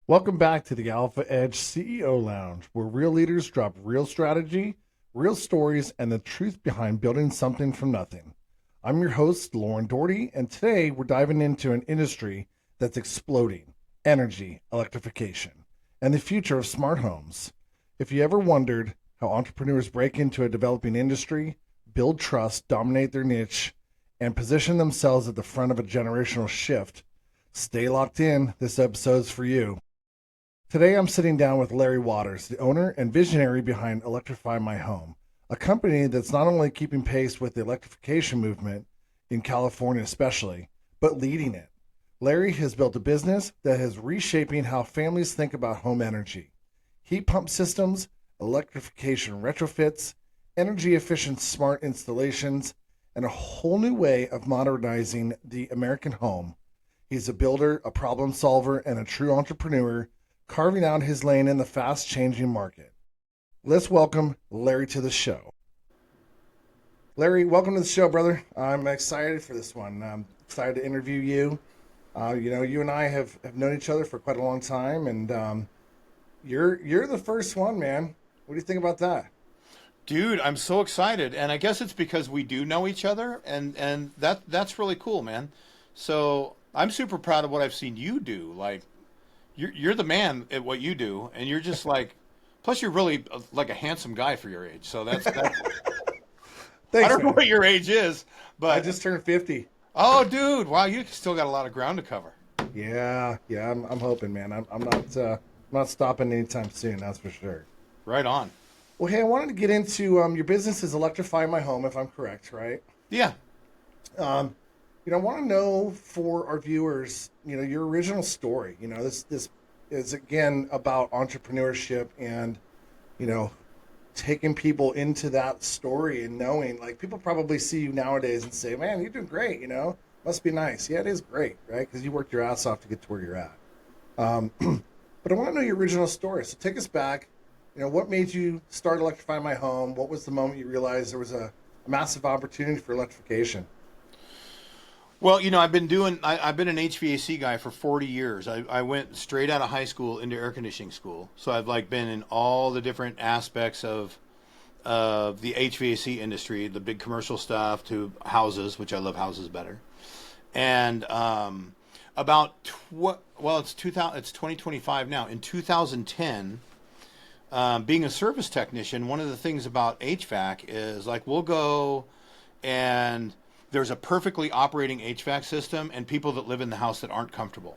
Welcome back to the Alpha Edge CEO Lounge, where real leaders drop real strategy, real stories, and the truth behind building something from nothing. I'm your host, Loren, and today we're diving into an industry that's exploding: energy, electrification, and the future of smart homes. If you ever wondered how entrepreneurs break into a developing industry, build trust, dominate their niche, and position themselves at the front of a generational shift, stay locked in. This episode's for you. Today, I'm sitting down with Larry Waters, the owner and visionary behind Electrify My Home, a company that's not only keeping pace with the electrification movement in California, especially, but leading it. Larry has built a business that is reshaping how families think about home energy: heat pump systems, electrification retrofits, energy efficient smart installations, and a whole new way of modernizing the American home. He's a builder, a problem solver, and a true entrepreneur, carving out his lane in the fast changing market. Let's welcome Larry to the show. Larry, welcome to the show, brother. I'm excited for this one. I'm excited to interview you. You and I have known each other for quite a long time, and you're the first one, man. What do you think about that? Dude, I'm so excited, and I guess it's because we do know each other, and that's really cool, man. So I'm super proud of what I've seen you do. Like you're the man at what you do, and you're just like, plus you're really like a handsome guy for your age. So that's I Thanks, don't know man. what your age is, I but just turned 50. oh, dude, wow, you still got a lot of ground to cover. Yeah. I'm hoping, man. I'm not stopping anytime soon. That's for sure. Right on. Well, hey, I wanted to get into your business is Electrify My Home, if I'm correct, right? Yeah. Um, I want to know for our viewers, your original story. This is again about entrepreneurship and you know taking people into that story and knowing, like, people probably see you nowadays and say, "Man, you're doing great." Must be nice. Yeah, it is great, right? Because you worked your ass off to get to where you're at. Um, but I want to know your original story. So take us back. What made you start Electrify My Home? What was the moment you realized there was a massive opportunity for electrification? Well, I've been an HVAC guy for 40 years. I went straight out of high school into air conditioning school. So I've like been in all the different aspects of the HVAC industry, the big commercial stuff to houses, which I love houses better. And it's 2000, it's 2025 now. In 2010, being a service technician, one of the things about HVAC is like we'll go and there's a perfectly operating HVAC system and people that live in the house that aren't comfortable.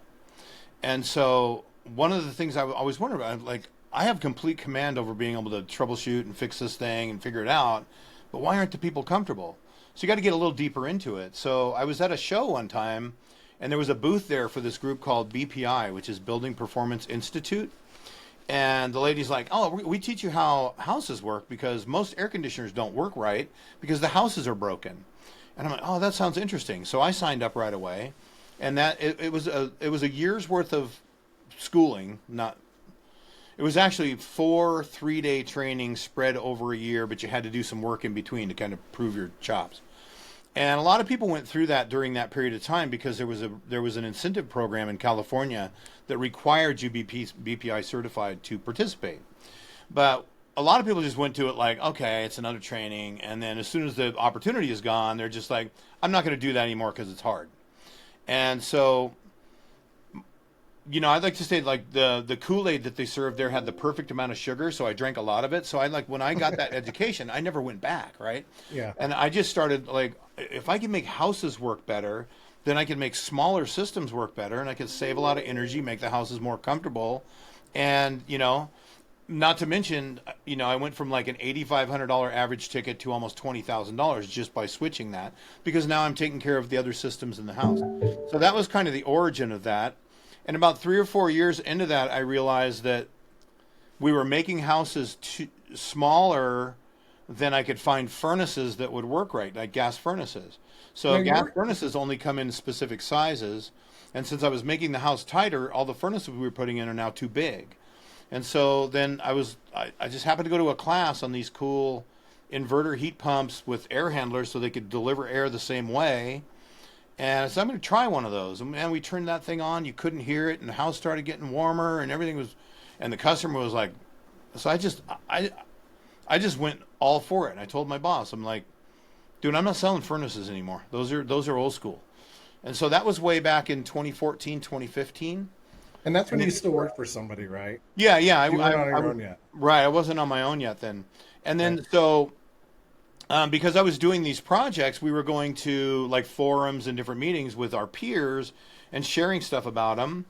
And so one of the things I always wonder about, like, I have complete command over being able to troubleshoot and fix this thing and figure it out, but why aren't the people comfortable? So you got to get a little deeper into it. So I was at a show one time, and there was a booth there for this group called BPI, which is Building Performance Institute. And the lady's like, "Oh, we teach you how houses work because most air conditioners don't work right because the houses are broken." And I'm like, "Oh, that sounds interesting." So I signed up right away, and it was a year's worth of schooling. Not It was actually 4 3-day trainings spread over a year, but you had to do some work in between to kind of prove your chops. And a lot of people went through that during that period of time because there was an incentive program in California that required you be BPI certified to participate. But a lot of people just went to it like, okay, it's another training, and then as soon as the opportunity is gone, they're just like, I'm not going to do that anymore because it's hard. And so, I'd like to say like the Kool-Aid that they served there had the perfect amount of sugar, so I drank a lot of it. So I, like, when I got that education, I never went back, right? Yeah. And I just started like, if I can make houses work better, then I can make smaller systems work better, and I can save a lot of energy, make the houses more comfortable, and not to mention, I went from like an $8,500 average ticket to almost $20,000 just by switching that because now I'm taking care of the other systems in the house. So that was kind of the origin of that. And about 3 or 4 years into that, I realized that we were making houses smaller than I could find furnaces that would work right, like gas furnaces. Now So you gas were furnaces only come in specific sizes. And since I was making the house tighter, all the furnaces we were putting in are now too big. And so then I just happened to go to a class on these cool inverter heat pumps with air handlers so they could deliver air the same way. And I said, I'm going to try one of those. And man, we turned that thing on. You couldn't hear it, and the house started getting warmer, and everything was. And the customer was like, so I just went all for it. And I told my boss, I'm like, dude, I'm not selling furnaces anymore. Those are old school. And so that was way back in 2014, 2015. And that's when And you it, still work for somebody, right? yeah, yeah, You weren't on your own yet. right. I wasn't on my own yet then. And Right. then so because I was doing these projects, we were going to like forums and different meetings with our peers and sharing stuff about them.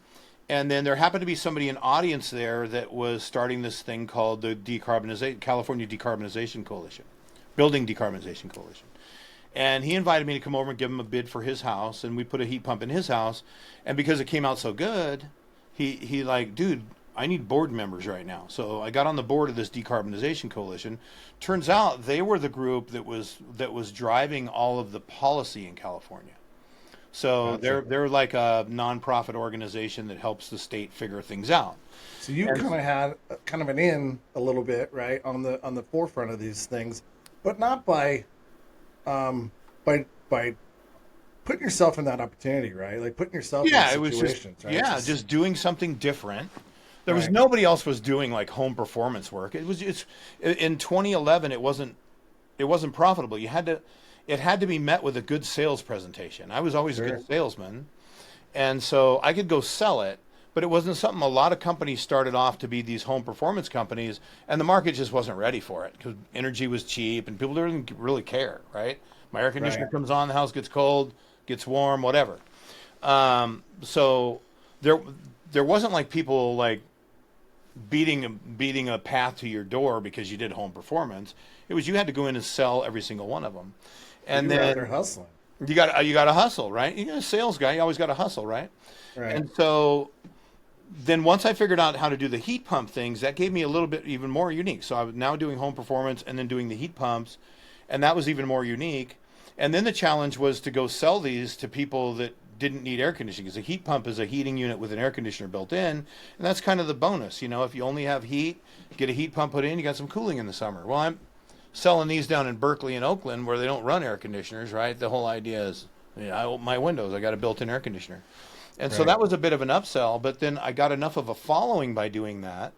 And then there happened to be somebody in audience there that was starting this thing called the California Decarbonization Coalition, Building Decarbonization Coalition. And he invited me to come over and give him a bid for his house, and we put a heat pump in his house. And because it came out so good, he like, dude, I need board members right now. So I got on the board of this decarbonization coalition. Turns out they were the group that was driving all of the policy in California. So Gotcha. they're like a nonprofit organization that helps the state figure things out. So you And kind of had kind of an in a little bit, right, on the forefront of these things, but not um, by putting yourself in that opportunity, right? Like putting yourself in yeah, it was just situations, right? yeah, just doing something different. There was Right, nobody else was doing like home performance work. It's in 2011 it wasn't profitable. It had to be met with a good sales presentation. I was always a sure, good salesman, and so I could go sell it, but it wasn't something a lot of companies started off to be these home performance companies, and the market just wasn't ready for it because energy was cheap and people didn't really care, right? My air conditioner right. comes on, the house gets cold, gets warm, whatever. So there there wasn't like people like beating a path to your door because you did home performance. It was you had to go in and sell every single one of them, So and you were out there then hustling, you got to hustle, right? You're a sales guy, you always got to hustle, right? right? And so then once I figured out how to do the heat pump things, that gave me a little bit even more unique. So I was now doing home performance and then doing the heat pumps, and that was even more unique. And then the challenge was to go sell these to people that didn't need air conditioning because a heat pump is a heating unit with an air conditioner built in, and that's kind of the bonus. If you only have heat, get a heat pump put in, you got some cooling in the summer. Well, I'm selling these down in Berkeley and Oakland where they don't run air conditioners, right? The whole idea is, I open my windows, I got a built-in air conditioner. And so Right. that was a bit of an upsell, but then I got enough of a following by doing that.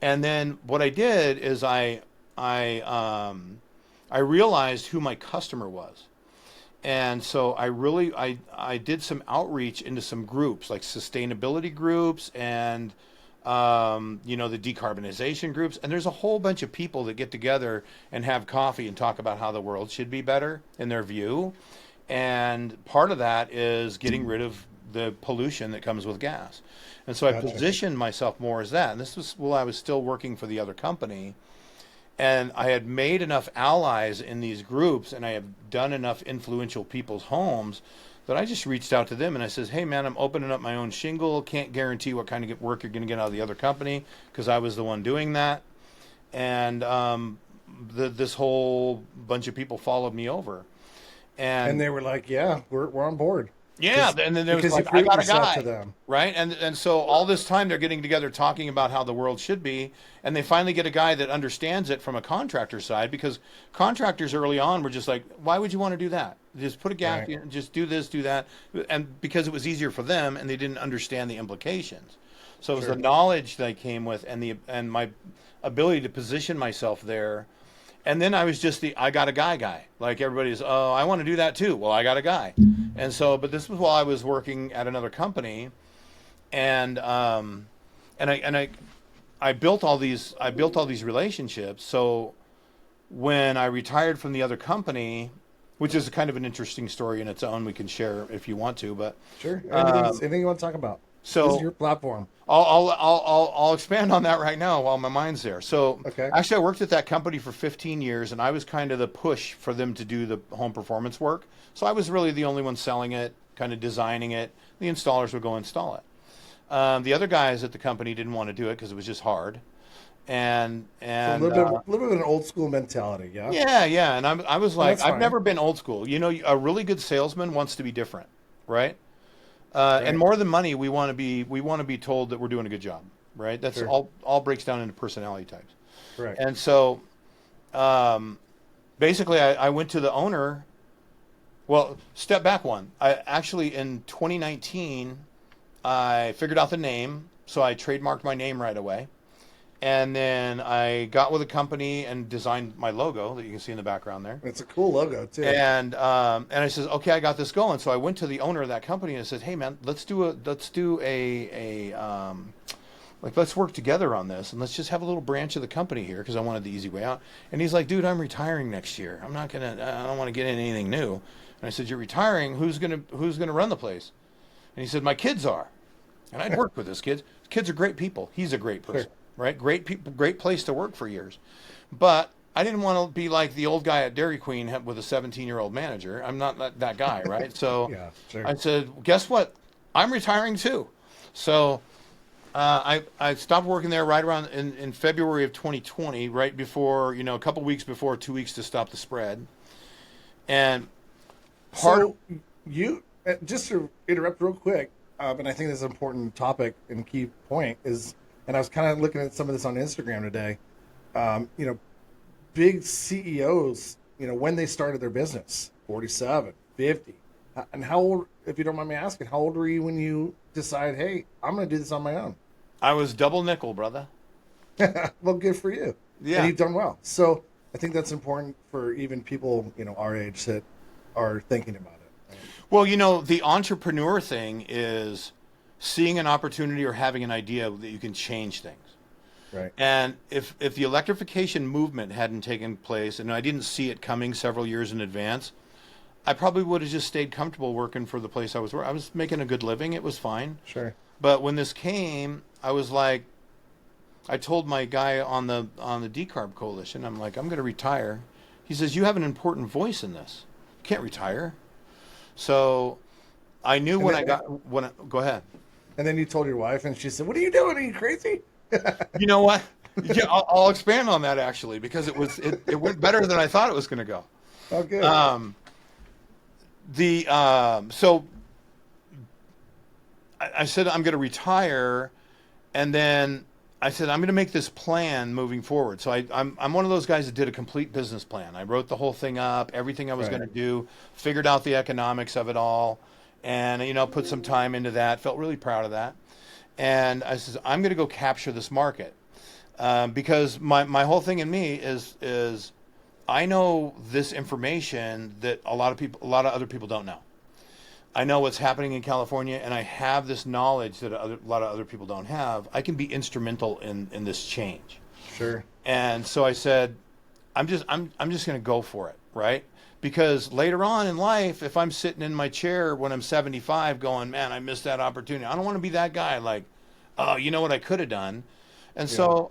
And then what I did is I realized who my customer was. And so I did some outreach into some groups like sustainability groups and the decarbonization groups. And there's a whole bunch of people that get together and have coffee and talk about how the world should be better in their view. And part of that is getting rid of the pollution that comes with gas. And so I Gotcha. positioned myself more as that. And this was while I was still working for the other company. And I had made enough allies in these groups and I have done enough influential people's homes that I just reached out to them and I says, hey man, I'm opening up my own shingle. Can't guarantee what kind of work you're going to get out of the other company because I was the one doing that. And this whole bunch of people followed me over. And And they were like, "Yeah, we're on board," yeah, and then there was because you like, I proved got a yourself to guy, them. right? And so all this time they're getting together talking about how the world should be, and they finally get a guy that understands it from a contractor side because contractors early on were just like, why would you want to do that? Just put a gas, Right. just do this, do that, and because it was easier for them and they didn't understand the implications. So it was the Sure. knowledge that I came with and my ability to position myself there. And then I was just the I got a guy. Like everybody's, oh, I want to do that too. Well, I got a guy. And so, but this was while I was working at another company, and I built all these relationships. So when I retired from the other company, which is kind of an interesting story in its own, we can share if you want to. But Sure. um, Anything you want to talk about? This is so your platform. I'll expand on that right now while my mind's there. So Okay. actually, I worked at that company for 15 years, and I was kind of the push for them to do the home performance work. So I was really the only one selling it, kind of designing it. The installers would go install it. The other guys at the company didn't want to do it because it was just hard. And So and a little bit of an old school mentality, yeah. yeah, yeah. And I was And like, that's I've fine. never been old school. A really good salesman wants to be different, right? And Right. more than money, we want to be told that we're doing a good job, right? That's Sure. all breaks down into personality types. Correct. And so, basically, I went to the owner Well, step back one. I actually in 2019, I figured out the name, so I trademarked my name right away. And then I got with a company and designed my logo that you can see in the background there. It's a cool logo too. And I says, okay, I got this going. So I went to the owner of that company and said, hey man, let's work together on this and let's just have a little branch of the company here because I wanted the easy way out. And he's like, dude, I'm retiring next year. I don't want to get in anything new. And I said, you're retiring? Who's gonna run the place? And he said, my kids are. And I'd worked with his kids. Kids are great people. He's a great person. Sure. Right? Great people, great place to work for years. But I didn't want to be like the old guy at Dairy Queen with a 17-year-old manager. I'm not that guy, right? So Yeah, sure. I said, guess what? I'm retiring too. So I stopped working there right around in February of 2020, right before, a couple weeks before, 2 weeks to stop the spread. And just to interrupt real quick, and I think this is an important topic and key point is, and I was kind of looking at some of this on Instagram today. Big CEOs, when they started their business, 47, 50. And how old, if you don't mind me asking, how old were you when you decided, hey, I'm going to do this on my own? I was double nickel, brother. Well, good for you. Yeah. And you've done well. So I think that's important for even people, our age that are thinking about it. Right? Well, the entrepreneur thing is seeing an opportunity or having an idea that you can change things. Right. And if the electrification movement hadn't taken place and I didn't see it coming several years in advance, I probably would have just stayed comfortable working for the place I was working. I was making a good living. It was fine. Sure. But when this came, I was like, I told my guy on the Decarb Coalition, I'm like, I'm going to retire. He says, you have an important voice in this. You can't retire. So I knew go ahead. And then you told your wife and she said, what are you doing? Are you crazy? You know what? Yeah, I'll expand on that actually, because it went better than I thought it was going to go. Oh, good. So I said I'm going to retire, and then I said I'm going to make this plan moving forward. So I'm one of those guys that did a complete business plan. I wrote the whole thing up, everything I was going to do, figured out the economics of it all, and put some time into that. Felt really proud of that. And I said I'm going to go capture this market because my whole thing in me is I know this information that a lot of other people don't know. I know what's happening in California, and I have this knowledge that a lot of other people don't have. I can be instrumental in this change. Sure. And so I said, I'm just going to go for it, right? Because later on in life, if I'm sitting in my chair when I'm 75 going, man, I missed that opportunity. I don't want to be that guy like, oh, you know what I could have done. And so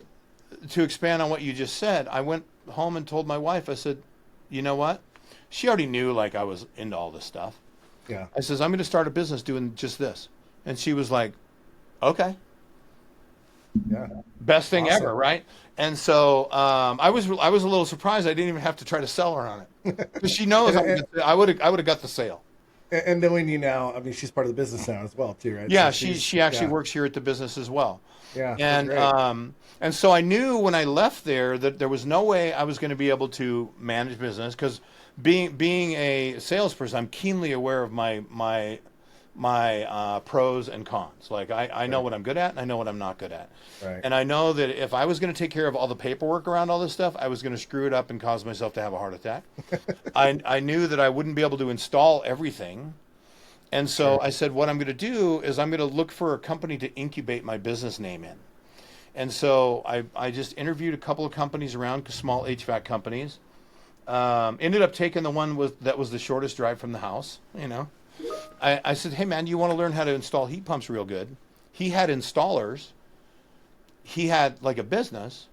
to expand on what you just said, I went home and told my wife, I said, you know what? She already knew like I was into all this stuff. Yeah. I says, I'm going to start a business doing just this. And she was like, okay. Yeah. Best thing Awesome. ever, right? And so I was a little surprised I didn't even have to try to sell her on it. Because she knows I would have got the sale. And knowing you now, I mean, she's part of the business now as well, too, right? Yeah, So she actually works here at the business as well. Yeah. And so I knew when I left there that there was no way I was going to be able to manage business because being a salesperson, I'm keenly aware of my pros and cons. Like I know what I'm good at and I know what I'm not good at. Right. And I know that if I was going to take care of all the paperwork around all this stuff, I was going to screw it up and cause myself to have a heart attack. I knew that I wouldn't be able to install everything. And so I said, what I'm going to do is I'm going to look for a company to incubate my business name in. And so I just interviewed a couple of companies around, small HVAC companies. Ended up taking the one that was the shortest drive from the house, I said, hey, man, you want to learn how to install heat pumps real good? He had installers. He had like a business.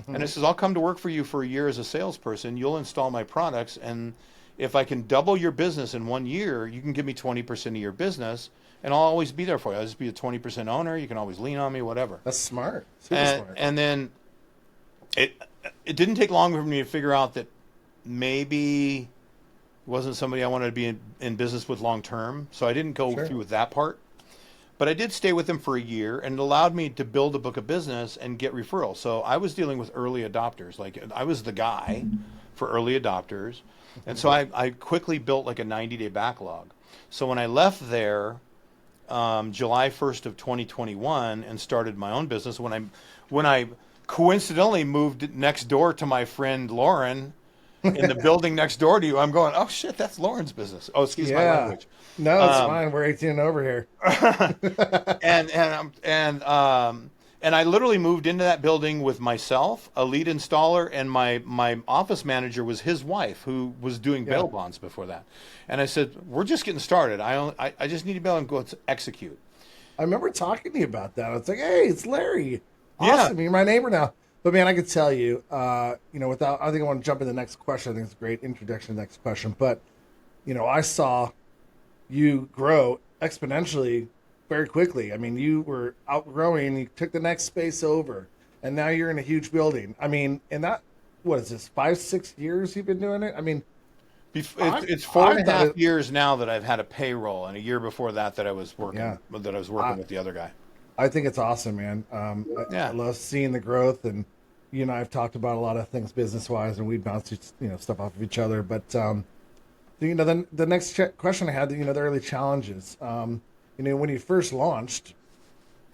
And I says, I'll come to work for you for a year as a salesperson. You'll install my products. And if I can double your business in 1 year, you can give me 20% of your business. And I'll always be there for you. I'll just be a 20% owner. You can always lean on me, whatever. That's smart. Super smart. And then it didn't take long for me to figure out that maybe wasn't somebody I wanted to be in business with long term. So I didn't go through with that part. But I did stay with them for a year, and it allowed me to build a book of business and get referrals. So I was dealing with early adopters. Like I was the guy for early adopters. And so I quickly built like a 90-day backlog. So when I left there, July 1st of 2021 and started my own business, when I coincidentally moved next door to my friend Loren in the building next door to you, I'm going, oh shit, that's Loren's business. Oh, excuse my Yeah. language. No, it's Um, fine. We're 18 over here. and I literally moved into that building with myself, a lead installer, and my office manager was his wife, who was doing Yeah. bail bonds before that. And I said, "We're just getting started. I just need to be able to go to execute." I remember talking to you about that. It's like, hey, it's Larry. Yeah, Awesome. You're my neighbor now. But man, I could tell you, without, I think I want to jump into the next question. I think it's a great introduction to the next question. But, I saw you grow exponentially very quickly. I mean, you were outgrowing, you took the next space over, and now you're in a huge building. I mean, and that, what is this, 5, 6 years you've been doing it? I mean, it's four I and a thought half it, years now that I've had a payroll, and a year before that I was yeah, working I, with the other guy. I think it's awesome, man. I Yeah. love seeing the growth, and you and I have talked about a lot of things business wise, and we bounce stuff off of each other. But then the next question I had, the early challenges. When you first launched,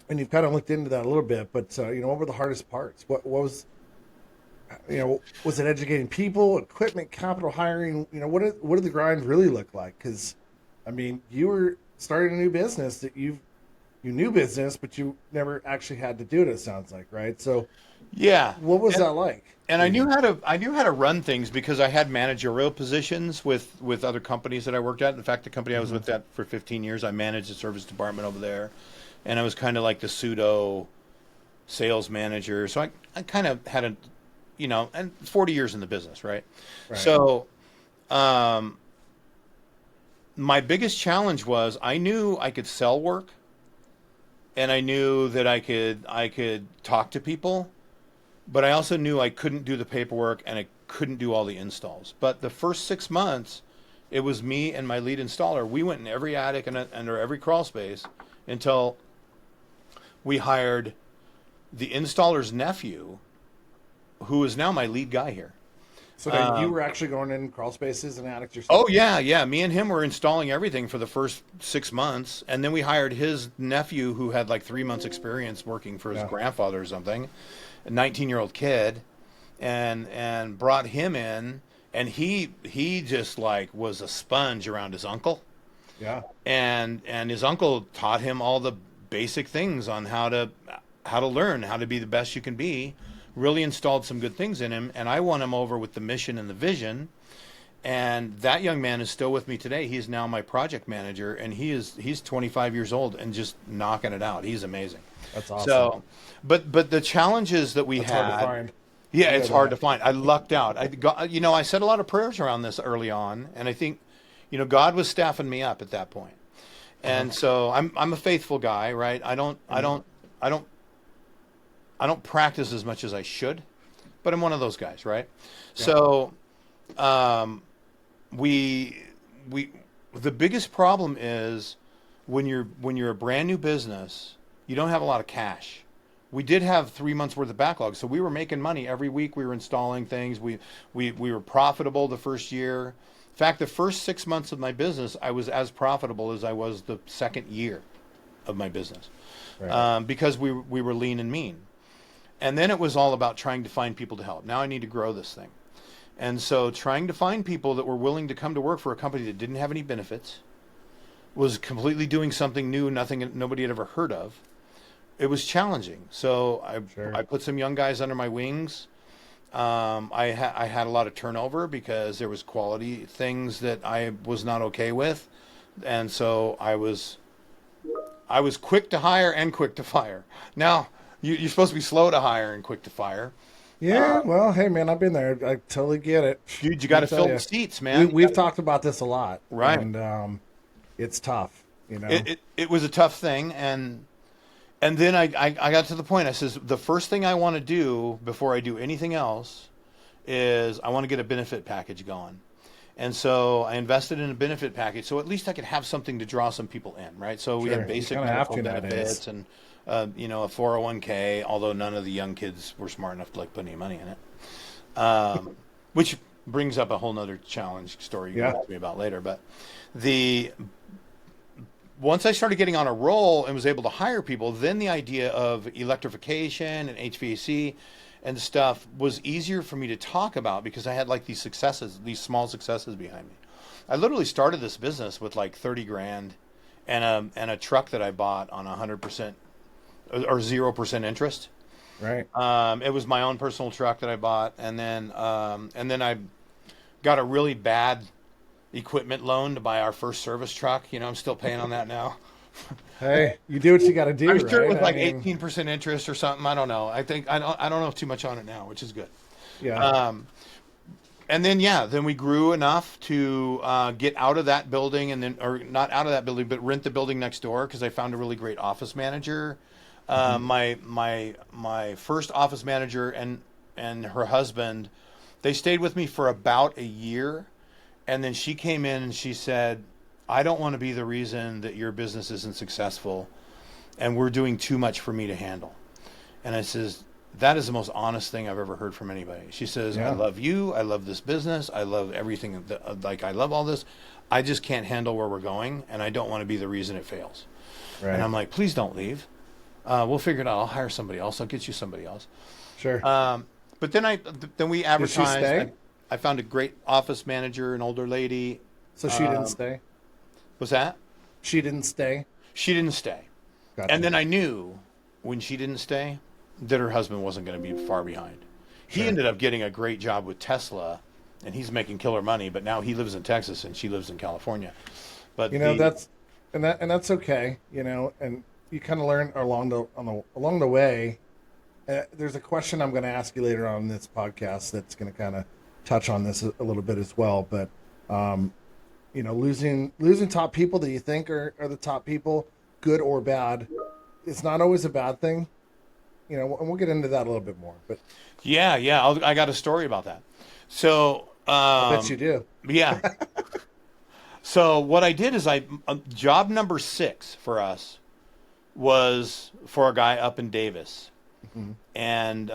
and you've kind of looked into that a little bit, but what were the hardest parts? What was was it educating people, equipment, capital, hiring? What did the grind really look like? Because I mean, you were starting a new business that you knew business, but you never actually had to do it. It sounds like, right? So, Yeah. what was that like And for you? I knew how to run things because I had managerial positions with other companies that I worked at. In fact, the company I was Hmm. with that for 15 years, I managed the service department over there, and I was kind of like the pseudo sales manager. So I kind of had and 40 years in the business, right? Right. So um, my biggest challenge was I knew I could sell work, and I knew that I could talk to people, but I also knew I couldn't do the paperwork and I couldn't do all the installs. But the first 6 months, it was me and my lead installer. We went in every attic and under every crawl space until we hired the installer's nephew, who is now my lead guy here. So now you Um, were actually going in crawl spaces and attics oh yourself. yeah, yeah. Me and him were installing everything for the first 6 months, and then we hired his nephew, who had like 3 months experience working for his Yeah. grandfather or something, a 19-year-old kid, and brought him in, and he just like was a sponge around his uncle, Yeah. and his uncle taught him all the basic things on how to learn how to be the best you can be. Really installed some good things in him, and I won him over with the mission and the vision. And that young man is still with me today. He's now my project manager, and he's 25 years old and just knocking it out. He's amazing. That's awesome. So, but the challenges that we That's hard to had, find. yeah, You know it's hard to that. find. I lucked out. I said a lot of prayers around this early on, and I think, God was staffing me up at that point. Uh-huh. And so I'm a faithful guy, right? Mhm. I don't practice as much as I should, but I'm one of those guys, right? Yeah. So um, we we the biggest problem is when you're a brand new business, you don't have a lot of cash. We did have 3 months worth of backlog, so we were making money every week. We were installing things. We were profitable the first year. In fact, the first 6 months of my business, I was as profitable as I was the second year of my business, Right. because we were lean and mean. And then it was all about trying to find people to help. Now I need to grow this thing. And so trying to find people that were willing to come to work for a company that didn't have any benefits, was completely doing something new, nobody had ever heard of. It was challenging. So Sure. I put some young guys under my wings. I had a lot of turnover because there was quality things that I was not okay with, and so I was quick to hire and quick to fire. Now you're supposed to be slow to hire and quick to fire. Yeah. Well, hey, man, I've been there. I totally get it. Dude, you Let got me to tell fill the you, seats, we man. we've talked about this a lot, Right. and it's tough. It was a tough thing, and then I got to the point. I says the first thing I want to do before I do anything else is I want to get a benefit package going. And so I invested in a benefit package, so at least I could have something to draw some people in, right? So we had Sure. You basic kind of have medical to nowadays. benefits and a 401k, although none of the young kids were smart enough to like put any money in it. Which brings up a whole nother challenge story you can Yeah. ask me about later. But the once I started getting on a roll and was able to hire people, then the idea of electrification and HVAC and stuff was easier for me to talk about because I had like these successes, these small successes behind me. I literally started this business with like 30 grand and a truck that I bought on 100% or 0% interest. Right. It was my own personal truck that I bought, and then I got a really bad equipment loan to buy our first service truck. You know, I'm still paying on that now. Hey, you do what you got to do, I'm sure it right? was I like mean, 18% interest or something. I don't know. I don't know too much on it now, which is good. yeah. Um, and then yeah, then we grew enough to get out of that building, and then or not out of that building, but rent the building next door because I found a really great office manager. Hmm. My first office manager and her husband, they stayed with me for about a year, and then she came in and she said, "I don't want to be the reason that your business isn't successful, and we're doing too much for me to handle." And I says, that is the most honest thing I've ever heard from anybody. She says, I Yeah. love you. I love this business. I love everything. Like, I love all this. I just can't handle where we're going, and I don't want to be the reason it fails. And Right. I'm like, please don't leave. We'll figure it out. I'll hire somebody else. I'll get you somebody else. Sure. But then we Did she advertised. stay? I found a great office manager, an older lady. So she didn't Um, stay? was that? She didn't stay? She didn't stay. And Gotcha. then I knew when she didn't stay that her husband wasn't going to be far behind. He Sure. ended up getting a great job with Tesla, and he's making killer money, but now he lives in Texas and she lives in California. But You know, the that's okay, and you kind of learn along the way. There's a question I'm going to ask you later on in this podcast that's going to kind of touch on this a little bit as well, but um, losing top people that you think are the top people, good or bad, it's not always a bad thing. And we'll get into that a little bit more, but yeah, I got a story about that. So, I bet you do. yeah. So what I did is job number 6 for us was for a guy up in Davis. Hmm. And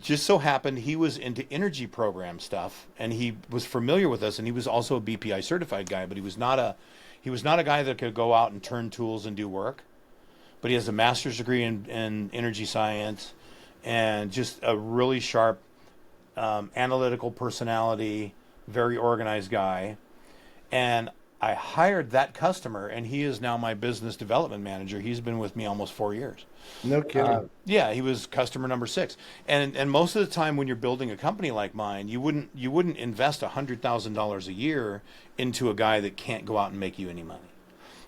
just so happened he was into energy program stuff, and he was familiar with us, and he was also a BPI certified guy, but he was not a guy that could go out and turn tools and do work. But he has a master's degree in energy science, and just a really sharp analytical personality, very organized guy. And I hired that customer, and he is now my business development manager. He's been with me almost 4 years. No kidding. Yeah, he was customer number 6. And most of the time when you're building a company like mine, you wouldn't invest $100,000 a year into a guy that can't go out and make you any money.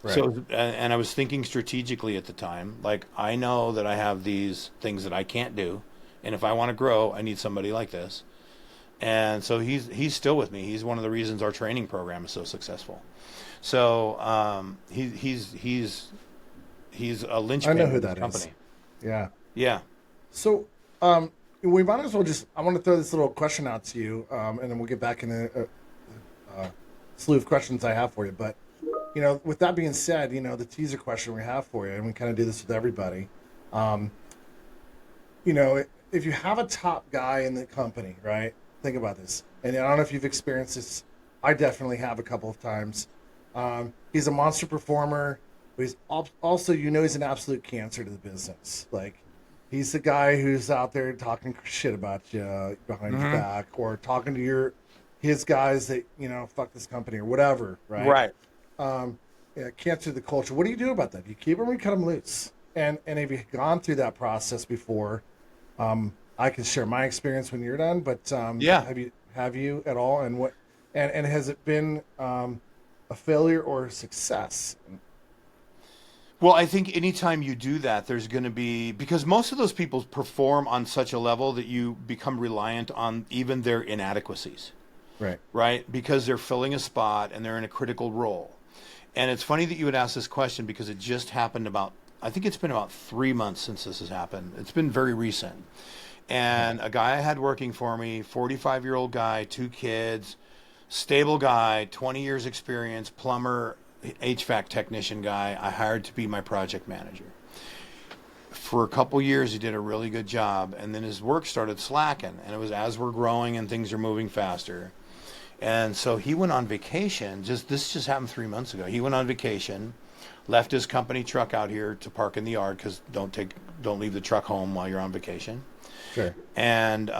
Right. So and I was thinking strategically at the time, like I know that I have these things that I can't do, and if I want to grow, I need somebody like this. And so he's still with me. He's one of the reasons our training program is so successful. So he's a I know linchpin who of this that is. company. Yeah. Yeah. So, we might as well I want to throw this little question out to you, and then we'll get back in a slew of questions I have for you. But, with that being said, the teaser question we have for you, and we kind of do this with everybody. Um, if you have a top guy in the company, right? Think about this. And I don't know if you've experienced this. I definitely have a couple of times. He's a monster performer, but he's also, he's an absolute cancer to the business. Like, he's the guy who's out there talking shit about you behind your Hmm. back, or talking to his guys that fuck this company or whatever, right? Right. Yeah, cancer to the culture. What do you do about that? Do you keep them or you cut them loose? And have you gone through that process before? I can share my experience when you're done, but Yeah. have you at all? And and has it been a failure or a success? Well, I think anytime you do that, there's going to be, because most of those people perform on such a level that you become reliant on even their inadequacies, Right. right? Because they're filling a spot and they're in a critical role. And it's funny that you would ask this question because it just happened I think it's been about 3 months since this has happened. It's been very recent. And a guy I had working for me, 45-year-old guy, 2 kids, stable guy, 20 years experience, plumber, HVAC technician guy, I hired to be my project manager. for a couple years he did a really good job, and then his work started slacking, and it was as we're growing and things are moving faster. And so he went on vacation. This just happened 3 months ago. He went on vacation, left his company truck out here to park in the yard, because don't leave the truck home while you're on vacation. Sure. And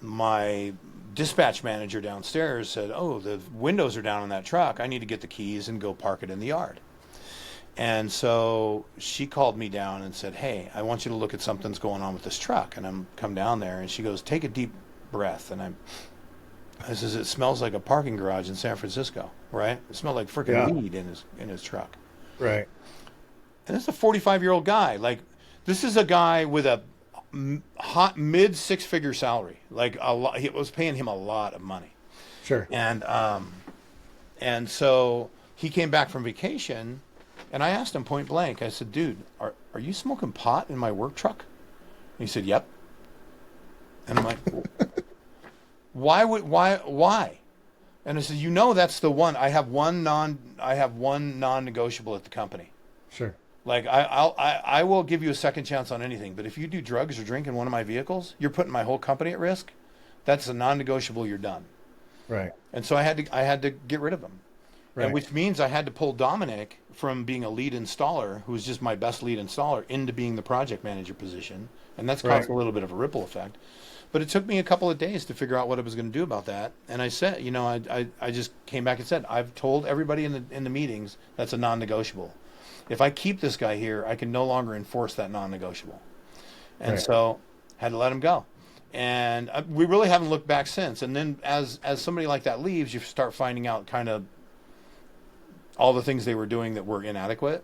my dispatch manager downstairs said, "Oh, the windows are down on that truck. I need to get the keys and go park it in the yard." And so she called me down and said, "Hey, I want you to look at something's going on with this truck." And I'm come down there, and she goes, "Take a deep breath." And I says, "It smells like a parking garage in San Francisco, right? It smelled like freaking weed in his truck." Right. And this is a 45-year-old guy. Like, this is a guy with a hot mid six-figure salary. Like, a lot, it was paying him a lot of money. Sure. And so he came back from vacation, and I asked him point blank. I said, "Dude, are you smoking pot in my work truck?" And he said, "Yep." And I'm like, why? And I said, that's the one. I have one non-negotiable at the company. Sure. Like, I will give you a second chance on anything, but if you do drugs or drink in one of my vehicles, you're putting my whole company at risk. That's a non-negotiable. You're done. Right. And so I had to get rid of him. Right. And which means I had to pull Dominic from being a lead installer, who was just my best lead installer, into being the project manager position. And that's caused a little bit of a ripple effect. But it took me a couple of days to figure out what I was going to do about that. And I said, I just came back and said, "I've told everybody in the meetings that's a non-negotiable. If I keep this guy here, I can no longer enforce that non-negotiable." And so had to let him go. And we really haven't looked back since. And then as somebody like that leaves, you start finding out kind of all the things they were doing that were inadequate.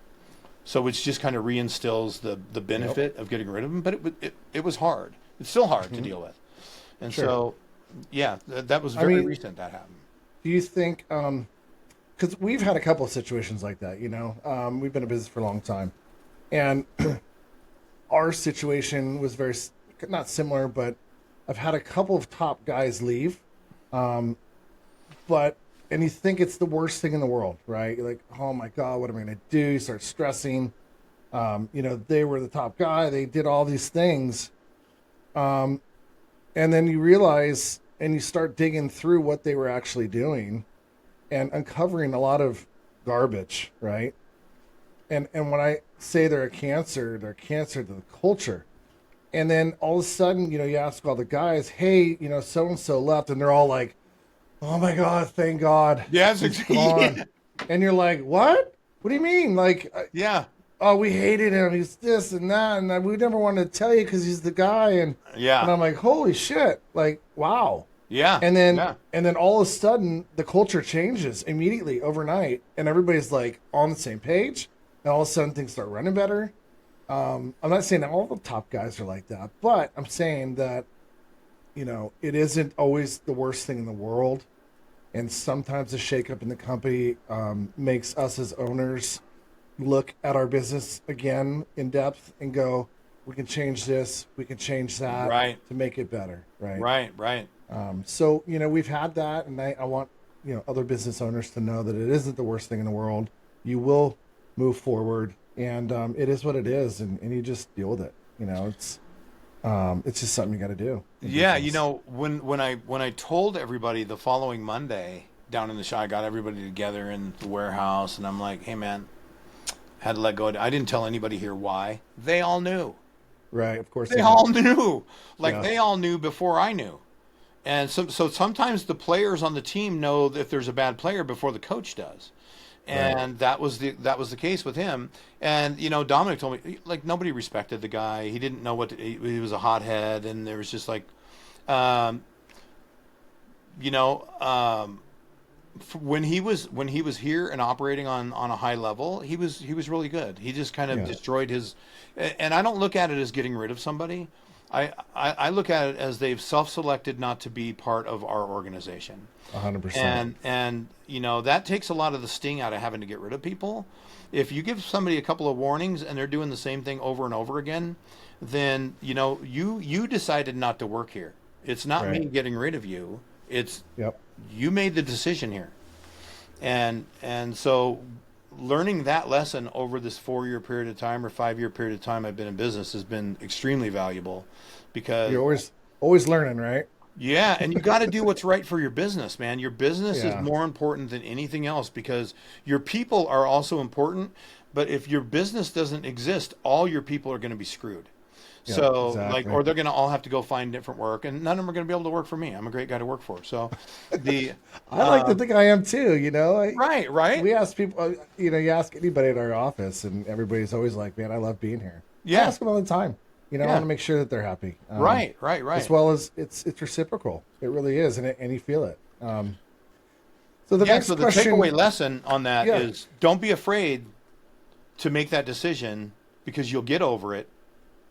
So it just kind of reinstills the benefit of getting rid of them. But it was hard. It's still hard to deal with. And so, that was very recent that happened. Do you think, because we've had a couple of situations like that, we've been in business for a long time, and our situation was not similar, but I've had a couple of top guys leave, and you think it's the worst thing in the world, right? You're like, "Oh my God, what am I going to do?" You start stressing. They were the top guy. They did all these things. And then you realize, and you start digging through what they were actually doing and uncovering a lot of garbage, right? And when I say they're a cancer to the culture. And then all of a sudden, you ask all the guys, "Hey, so-and-so left," and they're all like, "Oh my God, thank God. Yes, he's gone." yeah. And you're like, "What? What do you mean?" Like, "Oh, we hated him. He's this and that, and we never wanted to tell you because he's the guy." And and I'm like, "Holy shit!" Like, wow. Yeah. And then all of a sudden, the culture changes immediately overnight, and everybody's like on the same page, and all of a sudden things start running better. I'm not saying that all the top guys are like that, but I'm saying that it isn't always the worst thing in the world, and sometimes the shakeup in the company makes us as owners look at our business again in depth and go, "We can change this, we can change that to make it better." Right. So we've had that, and I want other business owners to know that it isn't the worst thing in the world. You will move forward, and it is what it is, and you just deal with it. It's just something you got to do. Yeah, when I told everybody the following Monday down in the shop, I got everybody together in the warehouse, and I'm like, "Hey man, had to let go." I didn't tell anybody here why. They all knew. Right, of course. They all knew. They all knew before I knew. And so sometimes the players on the team know if there's a bad player before the coach does. And that was the case with him. And Dominic told me, like, nobody respected the guy. He didn't know he was a hothead, and there was just like when he was here and operating on a high level, he was really good. He just kind of destroyed his. And I don't look at it as getting rid of somebody. I look at it as they've self-selected not to be part of our organization. 100%. And that takes a lot of the sting out of having to get rid of people. If you give somebody a couple of warnings and they're doing the same thing over and over again, then you decided not to work here. It's not me getting rid of you. It's you made the decision here. And so learning that lesson over this 4-year period of time or 5-year period of time I've been in business has been extremely valuable because You're always learning, right? yeah, and you got to do what's right for your business, man. Your business is Yeah. more important than anything else because your people are also important. But if your business doesn't exist, all your people are going to be screwed. Yep, So, like, exactly. or they're going to all have to go find different work, and none of them are going to be able to work for me. I'm a great guy to work for. So, the, I like to um, think I am too. right, right, We ask people. You ask anybody at our office, and everybody's always like, "Man, I love being here." I yeah, ask them all the time. I want yeah, to make sure that they're happy, right, right, as right. well as it's reciprocal. It really is, and you feel it. So the Yeah. next So the takeaway question, lesson on that yeah, is don't be afraid to make that decision because you'll get over it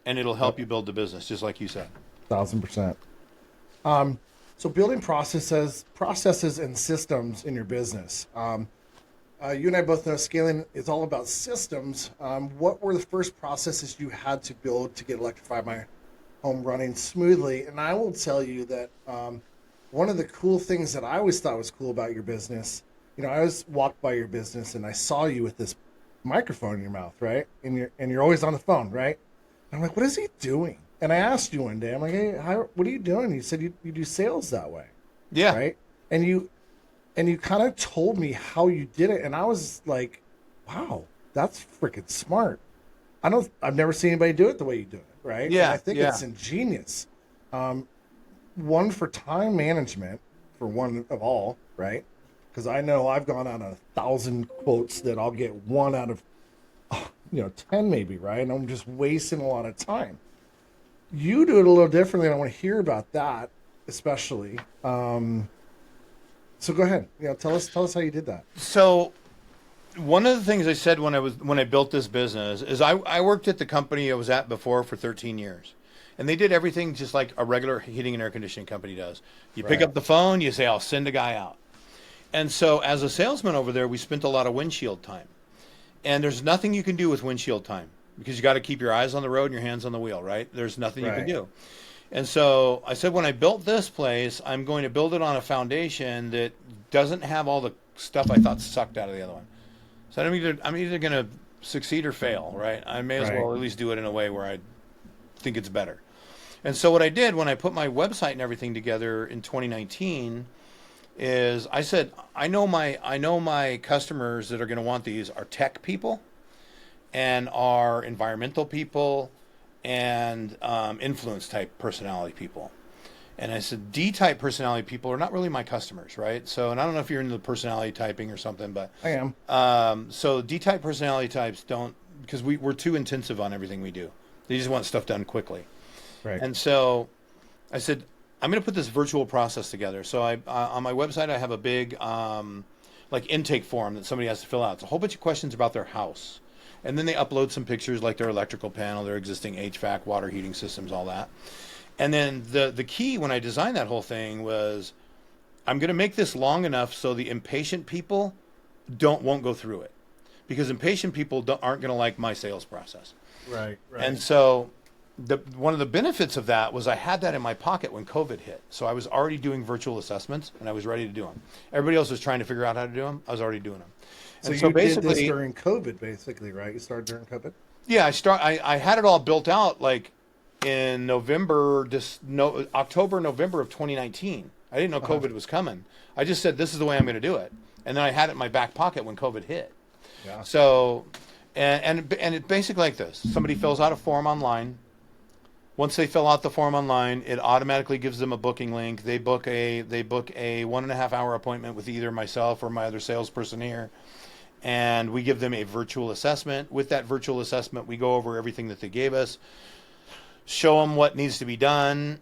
and it'll help yep, you build the business, just like you said. 1000%. So building processes and systems in your business. You and I both know scaling is all about systems. What were the first processes you had to build to get Electrify My Home running smoothly? And I will tell you that one of the cool things that I always thought was cool about your business, I always walked by your business and I saw you with this microphone in your mouth, right? And you're always on the phone, right? And I'm like, what is he doing? And I asked you one day, I'm like, hey, what are you doing? You said you do sales that way, Yeah. right? And you kind of told me how you did it, and I was like, wow, that's freaking smart. I've never seen anybody do it the way you do it, right? And I Yeah. think Yeah. it's ingenious. One for time management, for one of all, right? Because I know I've gone on 1,000 quotes that I'll get one out of 10 maybe, right? And I'm just wasting a lot of time. You do it a little differently, and I want to hear about that, especially. So go ahead. Tell us how you did that. So one of the things I said when I built this business is I worked at the company I was at before for 13 years. And they did everything just like a regular heating and air conditioning company does. You pick Right. up the phone, you say, I'll send a guy out. And so as a salesman over there, we spent a lot of windshield time. And there's nothing you can do with windshield time because you got to keep your eyes on the road and your hands on the wheel, right? There's nothing you can Right. do. And so I said, when I built this place, I'm going to build it on a foundation that doesn't have all the stuff I thought sucked out of the other one. So I'm either going to succeed or fail, right? I may as Right. well at least do it in a way where I think it's better. And so what I did when I put my website and everything together in 2019 is I said, I know my customers that are going to want these are tech people and are environmental people and influence type personality people. And I said, D type personality people are not really my customers, right? So, and I don't know if you're into the personality typing or something, but I am. so D type personality types don't, because we're too intensive on everything we do. They just want stuff done quickly. Right. And so I said, I'm going to put this virtual process together. So I on my website, I have a big like intake form that somebody has to fill out. It's a whole bunch of questions about their house. And then they upload some pictures like their electrical panel, their existing HVAC, water heating systems, all that. And then the key when I designed that whole thing was I'm going to make this long enough so the impatient people won't go through it because impatient people aren't going to like my sales process. Right. And Right. so one of the benefits of that was I had that in my pocket when COVID hit. So I was already doing virtual assessments and I was ready to do them. Everybody else was trying to figure out how to do them. I was already doing them. So And so you did this basically, during COVID, basically, right? You started during COVID. yeah, I had it all built out like in October, November of 2019. I didn't know Uh-huh. COVID was coming. I just said, this is the way I'm going to do it. And then I had it in my back pocket when COVID hit. Yeah. So, and it basically like this: somebody fills out a form online. Once they fill out the form online, it automatically gives them a booking link. They book a 1.5 hour appointment with either myself or my other salesperson here, and we give them a virtual assessment. With that virtual assessment, we go over everything that they gave us, show them what needs to be done,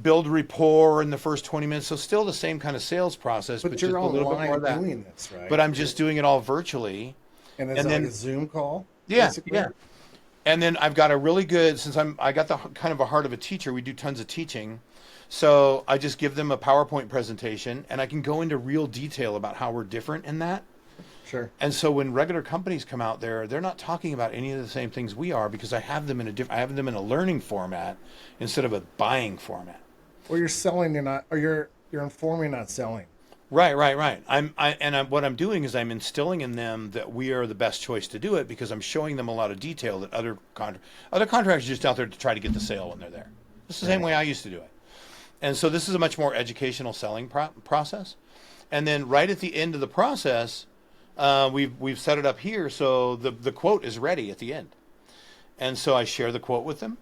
build rapport in the first 20 minutes. So still the same kind of sales process, but But just you're a little bit more online of that. doing this, right? But I'm just doing it all virtually, And is and it like a then Zoom call, yeah, basically? yeah. And then I've got a really good, since I got the kind of a heart of a teacher, we do tons of teaching. So I just give them a PowerPoint presentation and I can go into real detail about how we're different in that. Sure. And so when regular companies come out there, they're not talking about any of the same things we are because I have them in I have them in a learning format instead of a buying format. Or you're selling, you're not, or you're informing, not selling. Right. What I'm doing is I'm instilling in them that we are the best choice to do it because I'm showing them a lot of detail that other contractors are just out there to try to get the sale when they're there. It's the same Right. way I used to do it. And so this is a much more educational selling process. And then right at the end of the process, we've set it up here so the quote is ready at the end. And so I share the quote with them.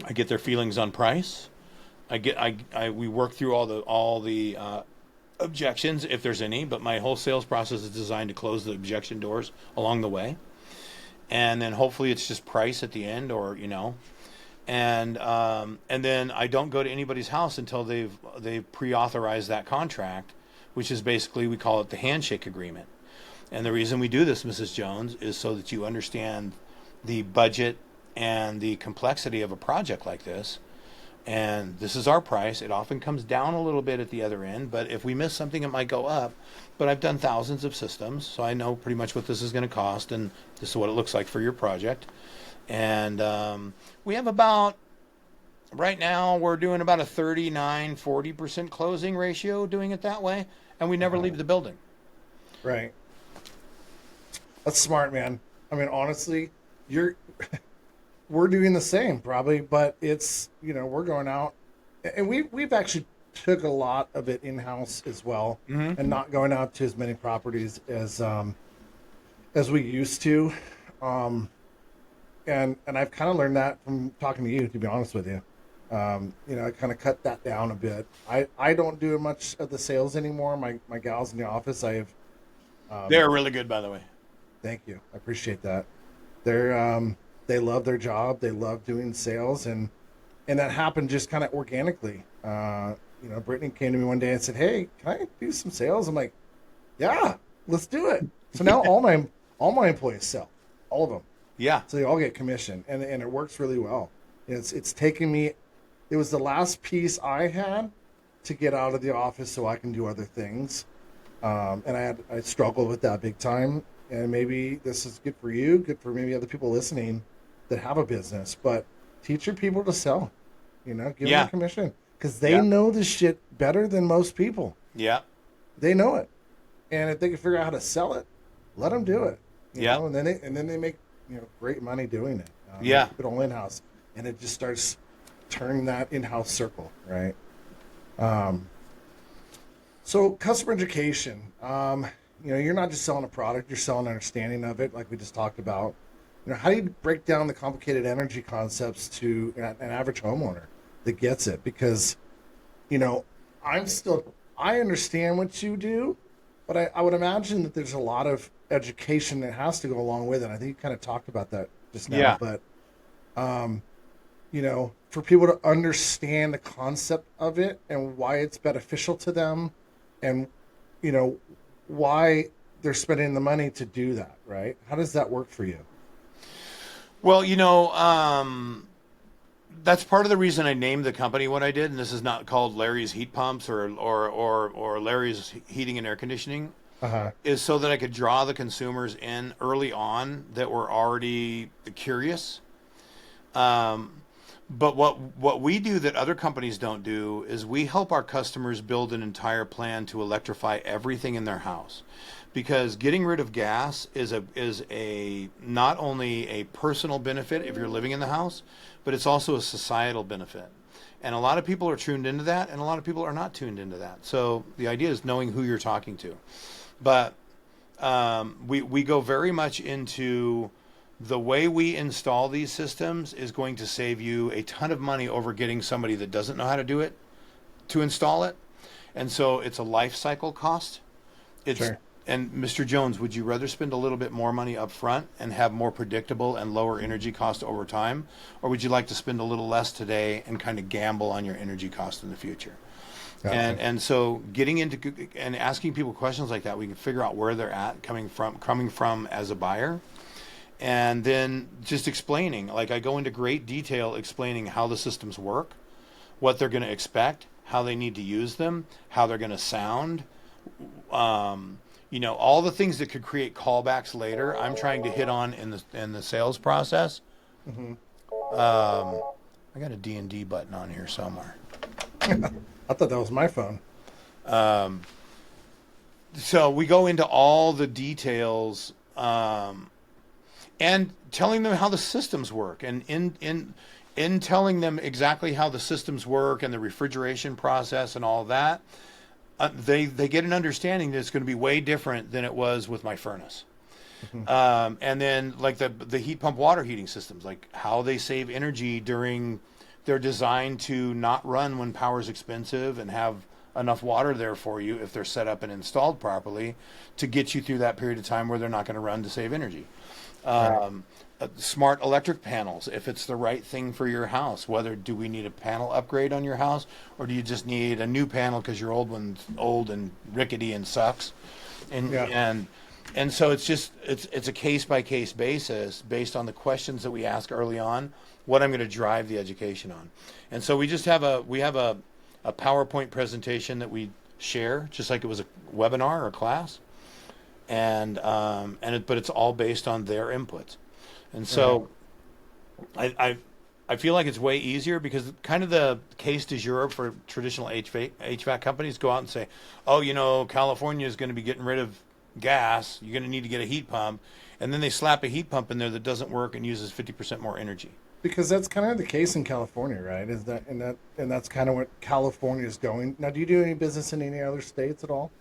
I get their feelings on price. We work through all the objections if there's any, but my whole sales process is designed to close the objection doors along the way. And then hopefully it's just price at the end, or and then I don't go to anybody's house until they've pre-authorized that contract, which is basically, we call it the handshake agreement. And the reason we do this, Mrs. Jones, is so that you understand the budget and the complexity of a project like this. And this is our price. It often comes down a little bit at the other end, but if we miss something, it might go up. But I've done thousands of systems, so I know pretty much what this is going to cost, and this is what it looks like for your project. And we have right now, we're doing about a 39-40% closing ratio doing it that way, and we never leave the building. Right. That's smart, man. I mean, honestly, we're doing the same probably, but it's, we're going out, and we've actually took a lot of it in-house as well, and not going out to as many properties as we used to. And I've kind of learned that from talking to you, to be honest with you. I kind of cut that down a bit. I don't do much of the sales anymore. My gals in the office, They're really good, by the way. Thank you. I appreciate that. They love their job. They love doing sales, and that happened just kind of organically. Brittany came to me one day and said, "Hey, can I do some sales?" I'm like, "Yeah, let's do it." So now all my employees sell, all of them. Yeah. So they all get commission, and it works really well. It's taken me. It was the last piece I had to get out of the office so I can do other things, and I struggled with that big time. And maybe this is good for you, good for maybe other people listening that have a business. But teach your people to sell. Give them a commission, because they know this shit better than most people. Yeah. They know it, and if they can figure out how to sell it, let them do it. Yeah. And then they make great money doing it. Keep it all in house, and it just starts turning that in house circle, right? So customer education. You're not just selling a product; you're selling an understanding of it, like we just talked about. How do you break down the complicated energy concepts to an average homeowner that gets it? Because, I understand what you do, but I would imagine that there's a lot of education that has to go along with it. I think you kind of talked about that just now. Yeah. But, for people to understand the concept of it and why it's beneficial to them, and, why they're spending the money to do that, right? How does that work for you? Well, that's part of the reason I named the company what I did, and this is not called Larry's Heat Pumps or Larry's Heating and Air Conditioning, is so that I could draw the consumers in early on that were already curious. But what we do that other companies don't do is we help our customers build an entire plan to electrify everything in their house. Because getting rid of gas is a not only a personal benefit if you're living in the house, but it's also a societal benefit. And a lot of people are tuned into that, and a lot of people are not tuned into that. So the idea is knowing who you're talking to. But we go very much into the way we install these systems is going to save you a ton of money over getting somebody that doesn't know how to do it to install it. And so it's a life cycle cost. Sure. And Mr. Jones, would you rather spend a little bit more money up front and have more predictable and lower energy cost over time? Or would you like to spend a little less today and kind of gamble on your energy cost in the future? Okay. And so getting into and asking people questions like that, we can figure out where they're at coming from as a buyer. And then just explaining, like I go into great detail explaining how the systems work, what they're going to expect, how they need to use them, how they're going to sound, all the things that could create callbacks later. I'm trying to hit on in the sales process. Mm-hmm. I got a D&D button on here somewhere. I thought that was my phone. So we go into all the details, and telling them how the systems work, and in telling them exactly how the systems work and the refrigeration process and all that, they get an understanding that it's going to be way different than it was with my furnace. And then like the heat pump water heating systems, like how they save energy during, they're designed to not run when power is expensive and have enough water there for you if they're set up and installed properly to get you through that period of time where they're not going to run to save energy. Right. Smart electric panels, if it's the right thing for your house. Whether do we need a panel upgrade on your house, or do you just need a new panel because your old one's old and rickety and sucks? And Yeah. and so it's a case by case basis based on the questions that we ask early on, what I'm going to drive the education on. And so we have a PowerPoint presentation that we share, just like it was a webinar or a class, but it's all based on their inputs. And so I feel like it's way easier, because kind of the case du jour for traditional HVAC companies go out and say, oh, California is going to be getting rid of gas. You're going to need to get a heat pump. And then they slap a heat pump in there that doesn't work and uses 50% more energy. Because that's kind of the case in California, right? And that's kind of what California is going. Now, do you do any business in any other states at all?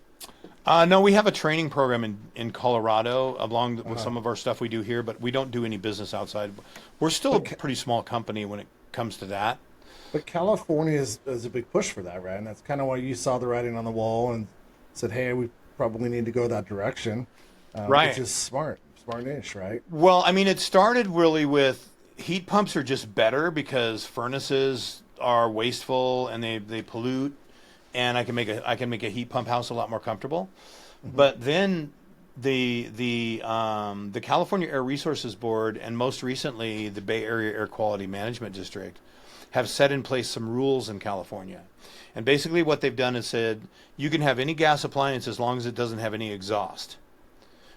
No, we have a training program in Colorado along with some of our stuff we do here, but we don't do any business outside. We're still a pretty small company when it comes to that. But California is a big push for that, right? And that's kind of why you saw the writing on the wall and said, "Hey, we probably need to go that direction," Right. which is smart-ish, right? Well, I mean, it started really with heat pumps are just better because furnaces are wasteful and they pollute, and I can make a heat pump house a lot more comfortable. But then the California Air Resources Board, and most recently the Bay Area Air Quality Management District, have set in place some rules in California. And basically what they've done is said you can have any gas appliance as long as it doesn't have any exhaust,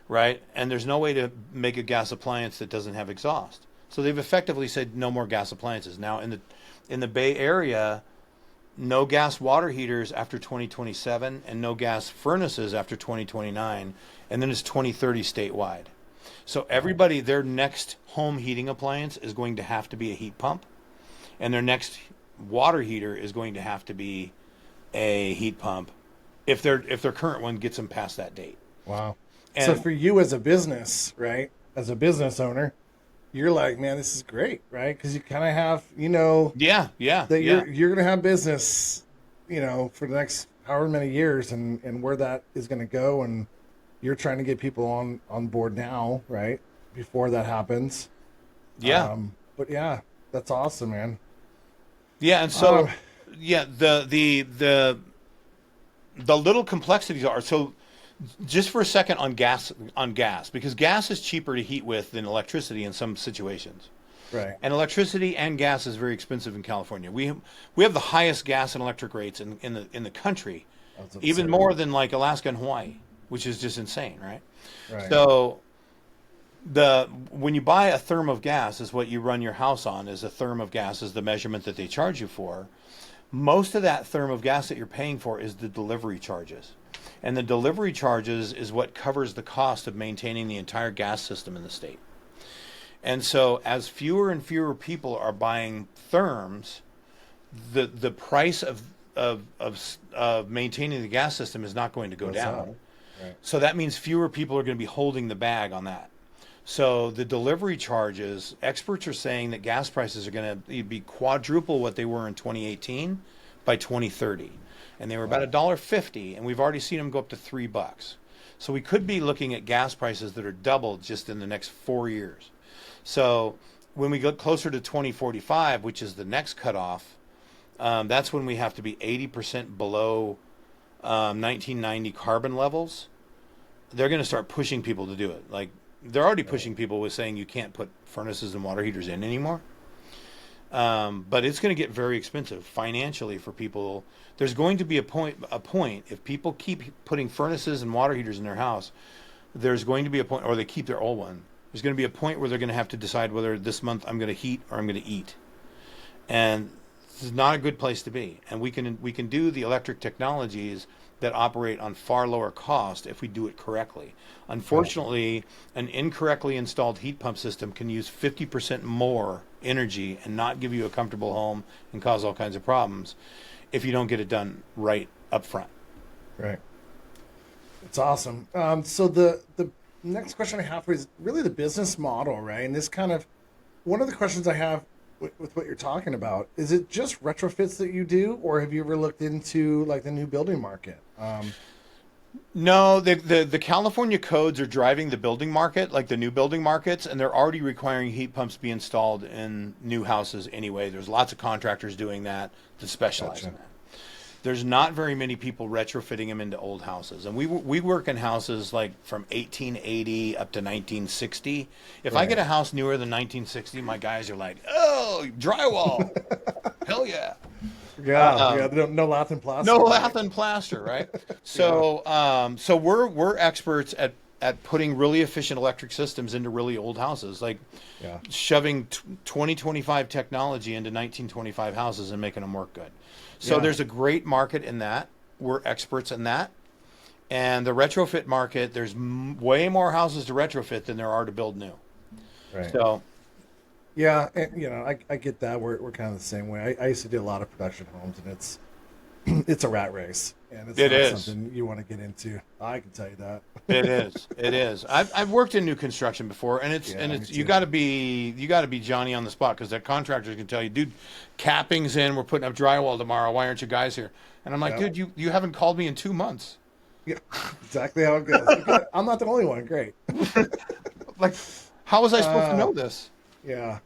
right? And there's no way to make a gas appliance that doesn't have exhaust. So they've effectively said no more gas appliances. Now in the Bay Area, no gas water heaters after 2027 and no gas furnaces after 2029, and then it's 2030 statewide. So everybody, their next home heating appliance is going to have to be a heat pump, and their next water heater is going to have to be a heat pump if their current one gets them past that date. Wow. And So for you as a business, right, as a business owner, you're like, man, this is great, right? Because you kind of have, yeah, that yeah. you're going to have business, for the next however many years, and where that is going to go, and you're trying to get people on board now, right? Before that happens. Yeah. But yeah, that's awesome, man. Yeah, and so Um, yeah, the little complexities are, so just for a second on gas, because gas is cheaper to heat with than electricity in some situations. right. And electricity and gas is very expensive in California. We have the highest gas and electric rates in the country, That's even absurd. more than like Alaska and Hawaii, which is just insane, right? Right. So when you buy a therm of gas, is what you run your house on, is a therm of gas is the measurement that they charge you for. Most of that therm of gas that you're paying for is the delivery charges. And the delivery charges is what covers the cost of maintaining the entire gas system in the state. And so as fewer and fewer people are buying therms, the price of maintaining the gas system is not going to go Goes down. up. Right. So that means fewer people are going to be holding the bag on that. So the delivery charges, experts are saying that gas prices are going to be quadruple what they were in 2018 by 2030. And they were about $1.50, and we've already seen them go up to $3. So we could be looking at gas prices that are doubled just in the next 4 years. So when we get closer to 2045, which is the next cutoff, that's when we have to be 80% below 1990 carbon levels. They're going to start pushing people to do it. Like, they're already pushing people with saying you can't put furnaces and water heaters in anymore. But it's going to get very expensive financially for people. There's going to be a point if people keep putting furnaces and water heaters in their house, there's going to be a point, or they keep their old one. There's going to be a point where they're going to have to decide whether this month I'm going to heat or I'm going to eat. And this is not a good place to be. And we can do the electric technologies that operate on far lower cost if we do it correctly. Unfortunately, an incorrectly installed heat pump system can use 50% more energy and not give you a comfortable home and cause all kinds of problems if you don't get it done right up front. Right. It's awesome. So the next question I have is really the business model, right? And this kind of one of the questions I have with what you're talking about, is it just retrofits that you do, or have you ever looked into like the new building market? No, the California codes are driving the building market, like the new building markets, and they're already requiring heat pumps be installed in new houses anyway. There's lots of contractors doing that specialize in that. There's not very many people retrofitting them into old houses, and we work in houses like from 1880 up to 1960. If I get a house newer than 1960, my guys are like, "Oh, drywall, hell yeah!" No lath and plaster. No lath and plaster, right? So, so we're experts at putting really efficient electric systems into really old houses, like shoving 2025 technology into 1925 houses and making them work good. So there's a great market in that. We're experts in that. And the retrofit market, there's way more houses to retrofit than there are to build new. Right. So, yeah, and, I get that. We're kind of the same way. I used to do a lot of production homes, and it's a rat race, and it's not something you want to get into. I can tell you that. It is. It is. I've worked in new construction before, and it's you got to be Johnny on the spot, because that contractors can tell you, dude, capping's in. We're putting up drywall tomorrow. Why aren't you guys here? And I'm like, dude, you haven't called me in 2 months. Yeah, exactly how it goes. I'm not the only one. Great. Like, how was I supposed to know this? Yeah.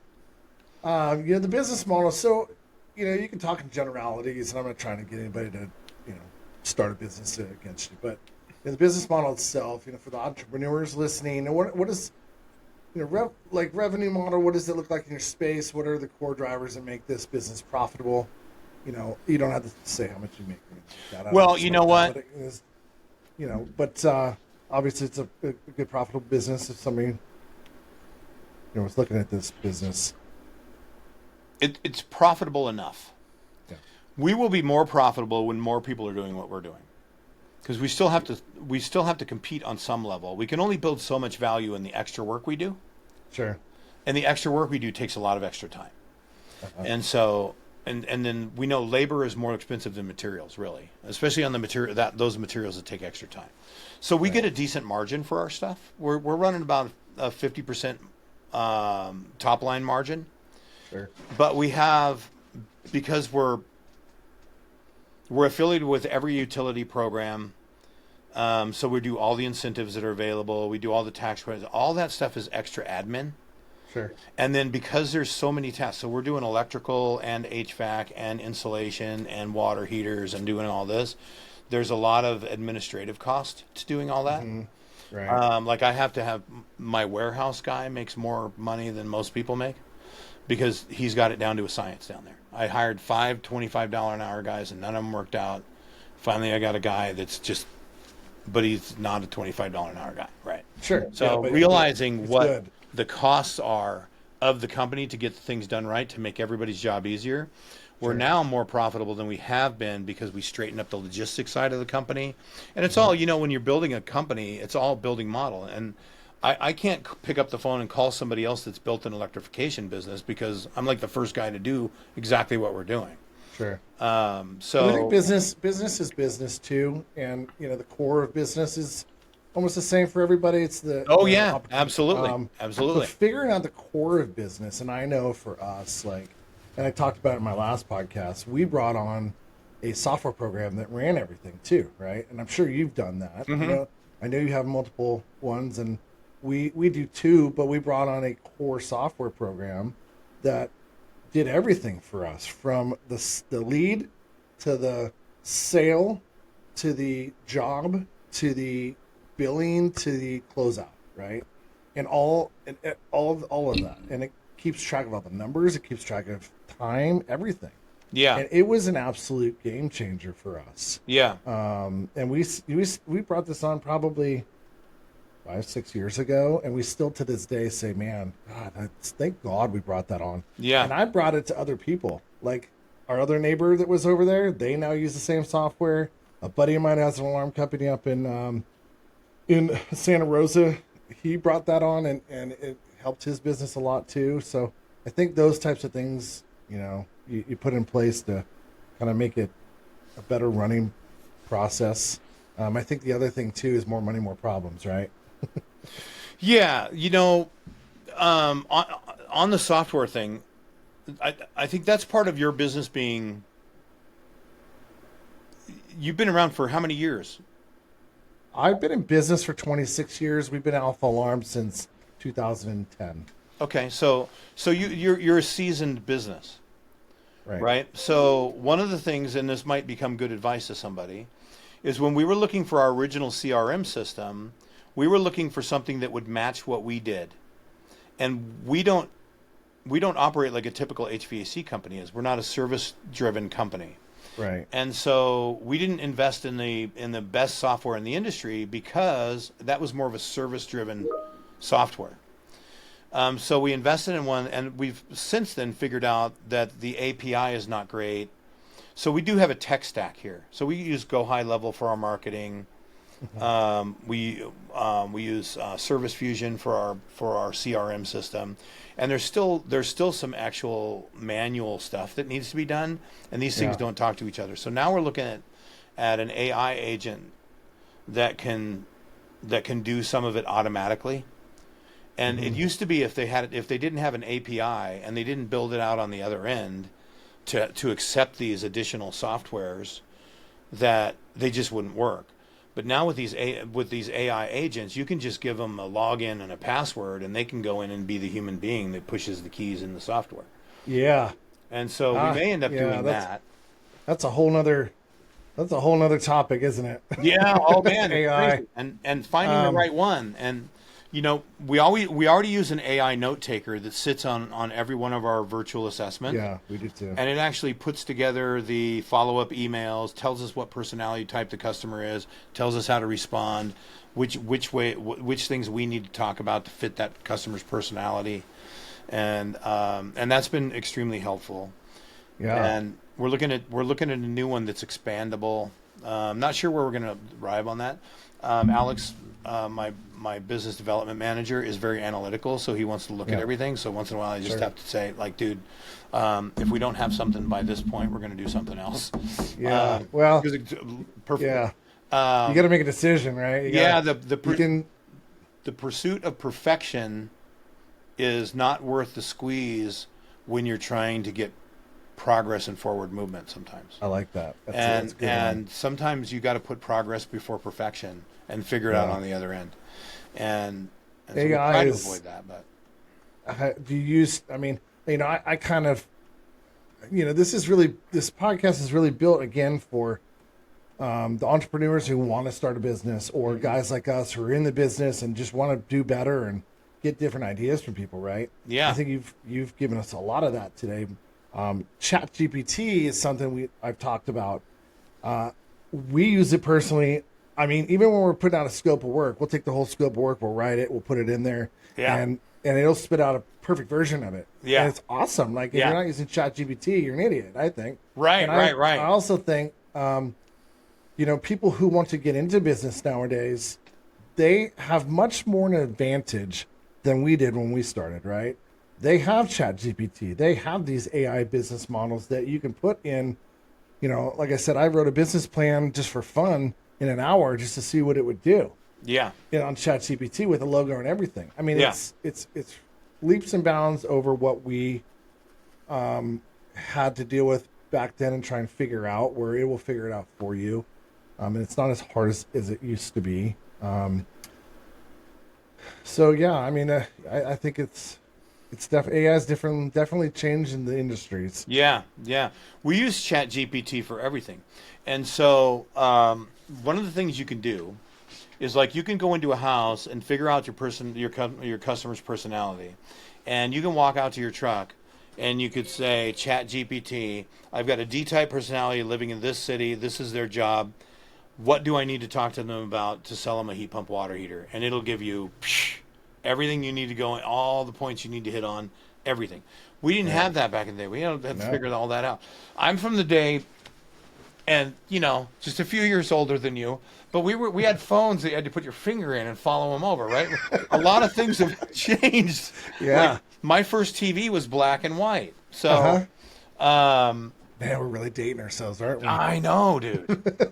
The business model. So, you can talk in generalities, and I'm not trying to get anybody to, start a business against you. But the business model itself, for the entrepreneurs listening, what is, revenue model? What does it look like in your space? What are the core drivers that make this business profitable? You don't have to say how much you make. Well, you know what? But obviously it's a good profitable business. If somebody, was looking at this business. It's profitable enough. Yeah. We will be more profitable when more people are doing what we're doing, because we still have to compete on some level. We can only build so much value in the extra work we do. Sure. And the extra work we do takes a lot of extra time. And so, and then we know labor is more expensive than materials, really, especially on those materials that take extra time. So we get a decent margin for our stuff. We're running about a 50% top line margin. Sure. But we have, because we're affiliated with every utility program, so we do all the incentives that are available. We do all the tax credits. All that stuff is extra admin. Sure. And then because there's so many tasks, so we're doing electrical and HVAC and insulation and water heaters and doing all this. There's a lot of administrative cost to doing all that. Mm-hmm. Right. Like I have to have my warehouse guy makes more money than most people make, because he's got it down to a science down there. I hired 5 $25 an hour guys, and none of them worked out. Finally, I got a guy that's just, but he's not a $25 an hour guy, right? Sure. So realizing what the costs are of the company to get things done right, to make everybody's job easier, we're now more profitable than we have been, because we straighten up the logistics side of the company. And it's all, when you're building a company, it's all building model. And I can't pick up the phone and call somebody else that's built an electrification business, because I'm like the first guy to do exactly what we're doing. Sure. So I think business is business too, and the core of business is almost the same for everybody. It's absolutely, absolutely. So figuring out the core of business, and I know for us, and I talked about it in my last podcast, we brought on a software program that ran everything too, right? And I'm sure you've done that. Mm-hmm. I know you have multiple ones, and we do too, but we brought on a core software program that did everything for us, from the lead to the sale to the job to the billing to the closeout, right? And all of that, and it keeps track of all the numbers, it keeps track of time, everything. Yeah. And it was an absolute game changer for us. Yeah. And we brought this on probably 5-6 years ago, and we still to this day say, man, God, thank God we brought that on. Yeah. And I brought it to other people. Like our other neighbor that was over there, they now use the same software. A buddy of mine has an alarm company up in Santa Rosa. He brought that on, and it helped his business a lot too. So I think those types of things, you put in place to kind of make it a better running process. I think the other thing too is more money, more problems, right? Yeah, on the software thing, I think that's part of your business being. You've been around for how many years? I've been in business for 26 years. We've been Alpha Alarm since 2010. Okay, so you're a seasoned business, Right. right? So one of the things, and this might become good advice to somebody, is when we were looking for our original CRM system, we were looking for something that would match what we did, and we don't operate like a typical HVAC company is. We're not a service driven company. Right. And so we didn't invest in the best software in the industry because that was more of a service driven software. So we invested in one, and we've since then figured out that the API is not great. So we do have a tech stack here. So we use Go High Level for our marketing. We use Service Fusion for our CRM system, and there's still some actual manual stuff that needs to be done, and these things Yeah. don't talk to each other. So now we're looking at an AI agent that can do some of it automatically. And it used to be if they didn't have an API and they didn't build it out on the other end to accept these additional softwares, that they just wouldn't work. But now with these AI agents, you can just give them a login and a password, and they can go in and be the human being that pushes the keys in the software. Yeah. And so we may end up Yeah. doing That's that. that's a whole nother that's a whole nother topic, isn't it? Yeah. Oh man, it's AI. crazy. And finding the Um, right one. And we already use an AI note taker that sits on every one of our virtual assessments. yeah, we do too. And it actually puts together the follow-up emails, tells us what personality type the customer is, tells us how to respond, which things we need to talk about to fit that customer's personality, and that's been extremely helpful. Yeah. And we're looking at a new one that's expandable. Not sure where we're going to arrive on that. Alex, my business development manager, is very analytical, so he wants to look at Yeah. everything. So once in a while, I just Sure. have to say, like, dude, if we don't have something by this point, we're going to do something else. Yeah. Well, Because perfect. yeah. You got to make a decision, right? Yeah, You can. the pursuit of perfection is not worth the squeeze when you're trying to get progress and forward movement sometimes. I like that. That's a good And sometimes you got to put progress before perfection and figure it out Yeah. on the other end. And so we AI try to is- avoid that, but Do you use? I mean, I kind of, this podcast is really built again for the entrepreneurs who want to start a business, or guys like us who are in the business and just want to do better and get different ideas from people, right? Yeah. I think you've given us a lot of that today. Chat GPT is something I've talked about. We use it personally. I mean, even when we're putting out a scope of work, we'll take the whole scope of work, we'll write it, we'll put it in there, Yeah. and it'll spit out a perfect version of it. Yeah. And it's awesome. Like, if Yeah. you're not using Chat GPT, you're an idiot, I think. Right, And right. I also think, people who want to get into business nowadays, they have much more an advantage than we did when we started, right? They have Chat GPT. They have these AI business models that you can put in. Like I said, I wrote a business plan just for fun in an hour just to see what it would do, Yeah. on Chat GPT with a logo and everything. I mean, Yeah. it's leaps and bounds over what we had to deal with back then and try and figure out, where it will figure it out for you. And it's not as hard as it used to be. So yeah, I mean, I think AI has definitely changed in the industries. Yeah, yeah. We use Chat GPT for everything. And so one of the things you can do is, like, you can go into a house and figure out your customer's personality. And you can walk out to your truck and you could say, Chat GPT, I've got a D-type personality living in this city. This is their job. What do I need to talk to them about to sell them a heat pump water heater? And it'll give you everything you need to go, all the points you need to hit on, everything. We didn't have that back in the day. We had to No. figure all that out. I'm from the day and just a few years older than you. But we had phones that you had to put your finger in and follow them over, right? A lot of things have changed. Like Yeah. my first TV was black and white, Uh so huh. Man, we're really dating ourselves, aren't we? I know, dude.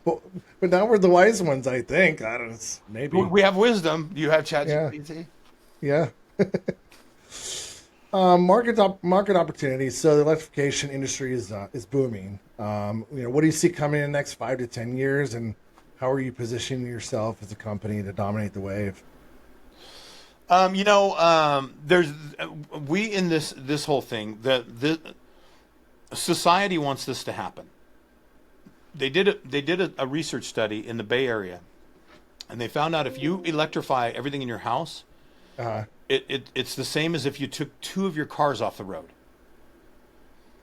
Well, but now we're the wise ones, I think. I don't know. Maybe. We have wisdom. You have Yeah. ChatGPT. Yeah. Market opportunities. So the electrification industry is booming. What do you see coming in the next 5 to 10 years, and how are you positioning yourself as a company to dominate the wave? There's we in this whole thing that the society wants this to happen. They did a research study in the Bay Area, and they found out if you electrify everything in your house, Uh, it's the same as if you took two of your cars off the road.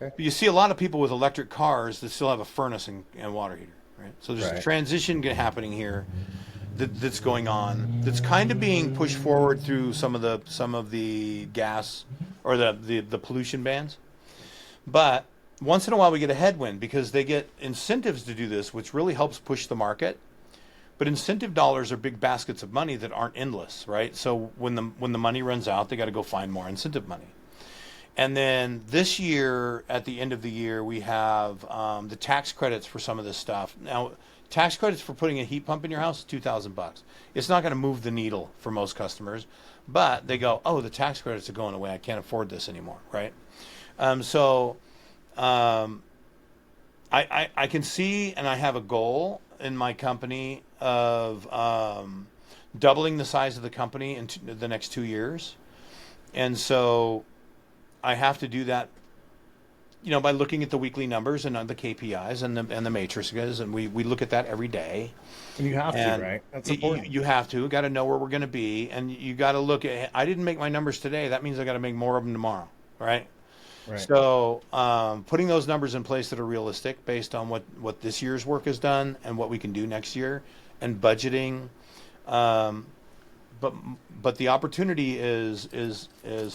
okay. But you see a lot of people with electric cars that still have a furnace and water heater, right? So there's a Right. transition happening here that's going on. That's kind of being pushed forward through some of the gas or the pollution bans. But once in a while we get a headwind because they get incentives to do this, which really helps push the market. But incentive dollars are big baskets of money that aren't endless, right? So when the money runs out, they got to go find more incentive money. And then this year, at the end of the year, we have the tax credits for some of this stuff. Now, tax credits for putting a heat pump in your house is $2,000. It's not going to move the needle for most customers, but they go, "Oh, the tax credits are going away. I can't afford this anymore," right? So I can see, and I have a goal in my company of doubling the size of the company in the next 2 years, and so I have to do that, by looking at the weekly numbers and the KPIs and the matrices, and we look at that every day. And you have to, And right? That's you, important. you have to got to know where we're going to be, and you got to look at. I didn't make my numbers today. That means I got to make more of them tomorrow, right? Right. So putting those numbers in place that are realistic based on what this year's work has done and what we can do next year, and budgeting. Um, but the opportunity is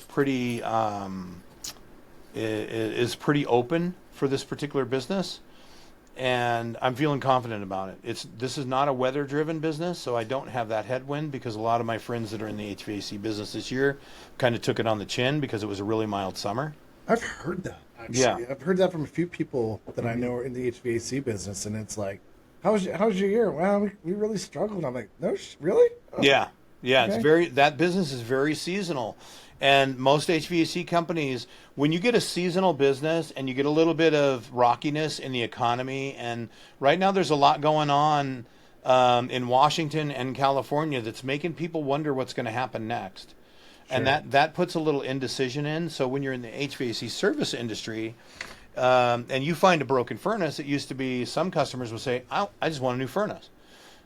pretty is pretty open for this particular business, and I'm feeling confident about it. This is not a weather driven business, so I don't have that headwind because a lot of my friends that are in the HVAC business this year kind of took it on the chin because it was a really mild summer. I've heard that, actually. Yeah. I've heard that from a few people that I know are in the HVAC business, and it's like, how's your year? Well, we really struggled. I'm like, no, really? Oh, Yeah, yeah, okay. that business is very seasonal. And most HVAC companies, when you get a seasonal business and you get a little bit of rockiness in the economy, and right now there's a lot going on in Washington and California that's making people wonder what's going to happen next. And Sure. that puts a little indecision in. So when you're in the HVAC service industry, and you find a broken furnace, it used to be some customers would say, I just want a new furnace.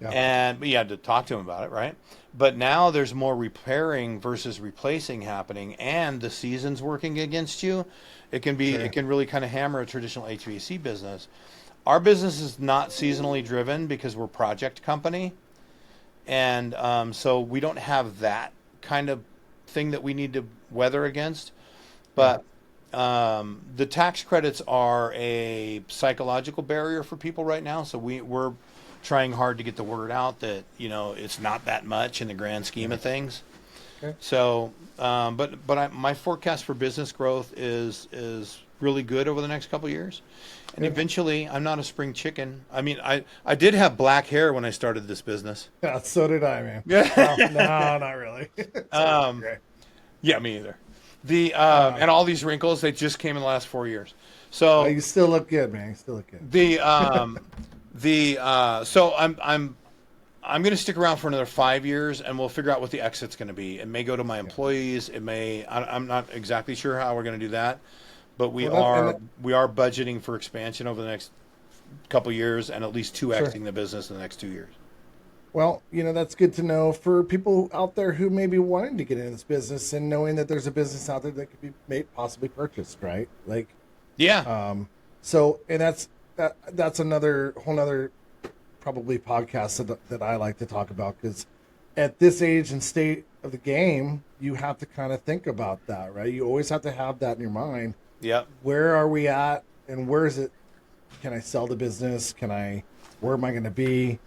Yeah. But you had to talk to them about it, right? But now there's more repairing versus replacing happening, and the season's working against you. Sure. It can really kind of hammer a traditional HVAC business. Our business is not seasonally driven because we're a project company, and so we don't have that kind of thing that we need to weather against. Yeah. But the tax credits are a psychological barrier for people right now. So we're trying hard to get the word out that it's not that much in the grand scheme Yeah. of things. Okay. So, my forecast for business growth is really good over the next couple of years, and Good. eventually, I'm not a spring chicken. I mean, I did have black hair when I started this business. Yeah, so did I, man. Yeah. No, no, not really. Sorry, Um, Gray. yeah, me either. The Uh, and all these wrinkles, they just came in the last 4 years. So you still look good, man. You still look good. so I'm going to stick around for another 5 years, and we'll figure out what the exit's going to be. It may go to my Yeah. employees. I'm not exactly sure how we're going to do that, but we Well, are we are budgeting for expansion over the next couple years, and at least two sure. xing the business in the next 2 years. Well, that's good to know for people out there who may be wanting to get into this business and knowing that there's a business out there that could be possibly purchased, right? Like, Yeah, so, and that's another whole nother probably podcast that I like to talk about, because at this age and state of the game, you have to kind of think about that, right? You always have to have that in your mind. yeah, Where are we at, and where is it Can I sell the business? Where am I going to be?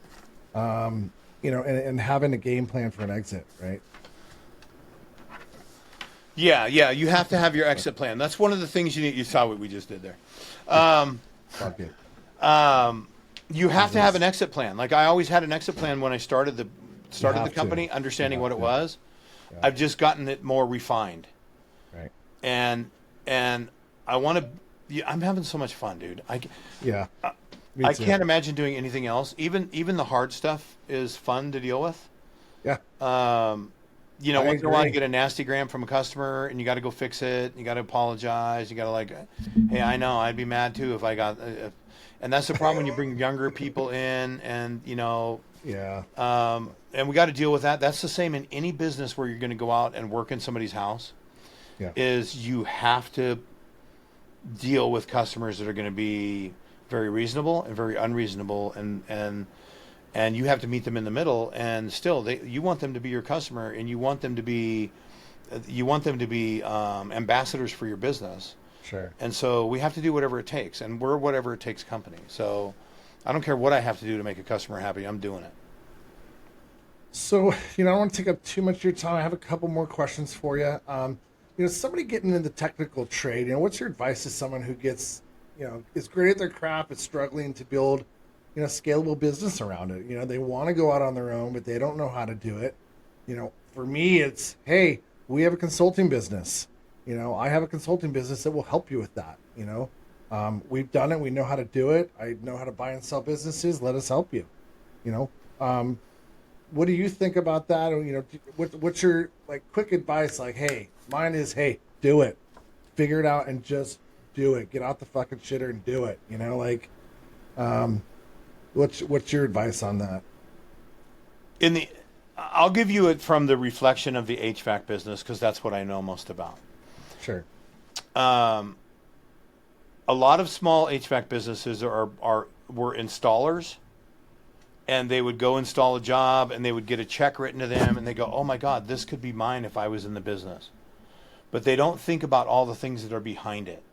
And having a game plan for an exit, right? Yeah, yeah. You have to have your exit plan. That's one of the things you need. You saw what we just did there. Um, Fuck it. you have to have an exit plan. Like I always had an exit plan when I started the You started the have to. company, You understanding have what it to. was. Yeah. I've just gotten it more refined, Right. and and I want to. Yeah, I'm having so much fun, dude. Yeah. Me I too. can't imagine doing anything else. Even the hard stuff is fun to deal with. Yeah. I Once in a while you agree. get a nasty gram from a customer and you got to go fix it. You got to apologize. You got to hey, I know I'd be mad too if I got, and that's the problem when you bring younger people in and, Yeah. and we got to deal with that. That's the same in any business where you're going to go out and work in somebody's house Yeah. is you have to deal with customers that are going to be very reasonable and very unreasonable and you have to meet them in the middle and still you want them to be your customer and you want them to be ambassadors for your business, Sure. and so we have to do whatever it takes, and we're whatever it takes company. So I don't care what I have to do to make a customer happy. I'm doing it. So, I don't want to take up too much of your time. I have a couple more questions for you. Somebody getting into technical trade, what's your advice to someone who is great at their craft, but struggling to build, scalable business around it? They want to go out on their own, but they don't know how to do it. For me, it's, hey, we have a consulting business. I have a consulting business that will help you with that. We've done it. We know how to do it. I know how to buy and sell businesses. Let us help you. You know, um, what do you think about that? Or, what's your quick advice? Like, hey, mine is, hey, do it, figure it out, and just do it. Get out the fucking shitter and do it. Um, what's your advice on that? In the, I'll give you it from the reflection of the HVAC business because that's what I know most about. Sure. Um, a lot of small HVAC businesses were installers, and they would go install a job, and they would get a check written to them, and they go, "Oh my God, this could be mine if I was in the business." But they don't think about all the things that are behind it,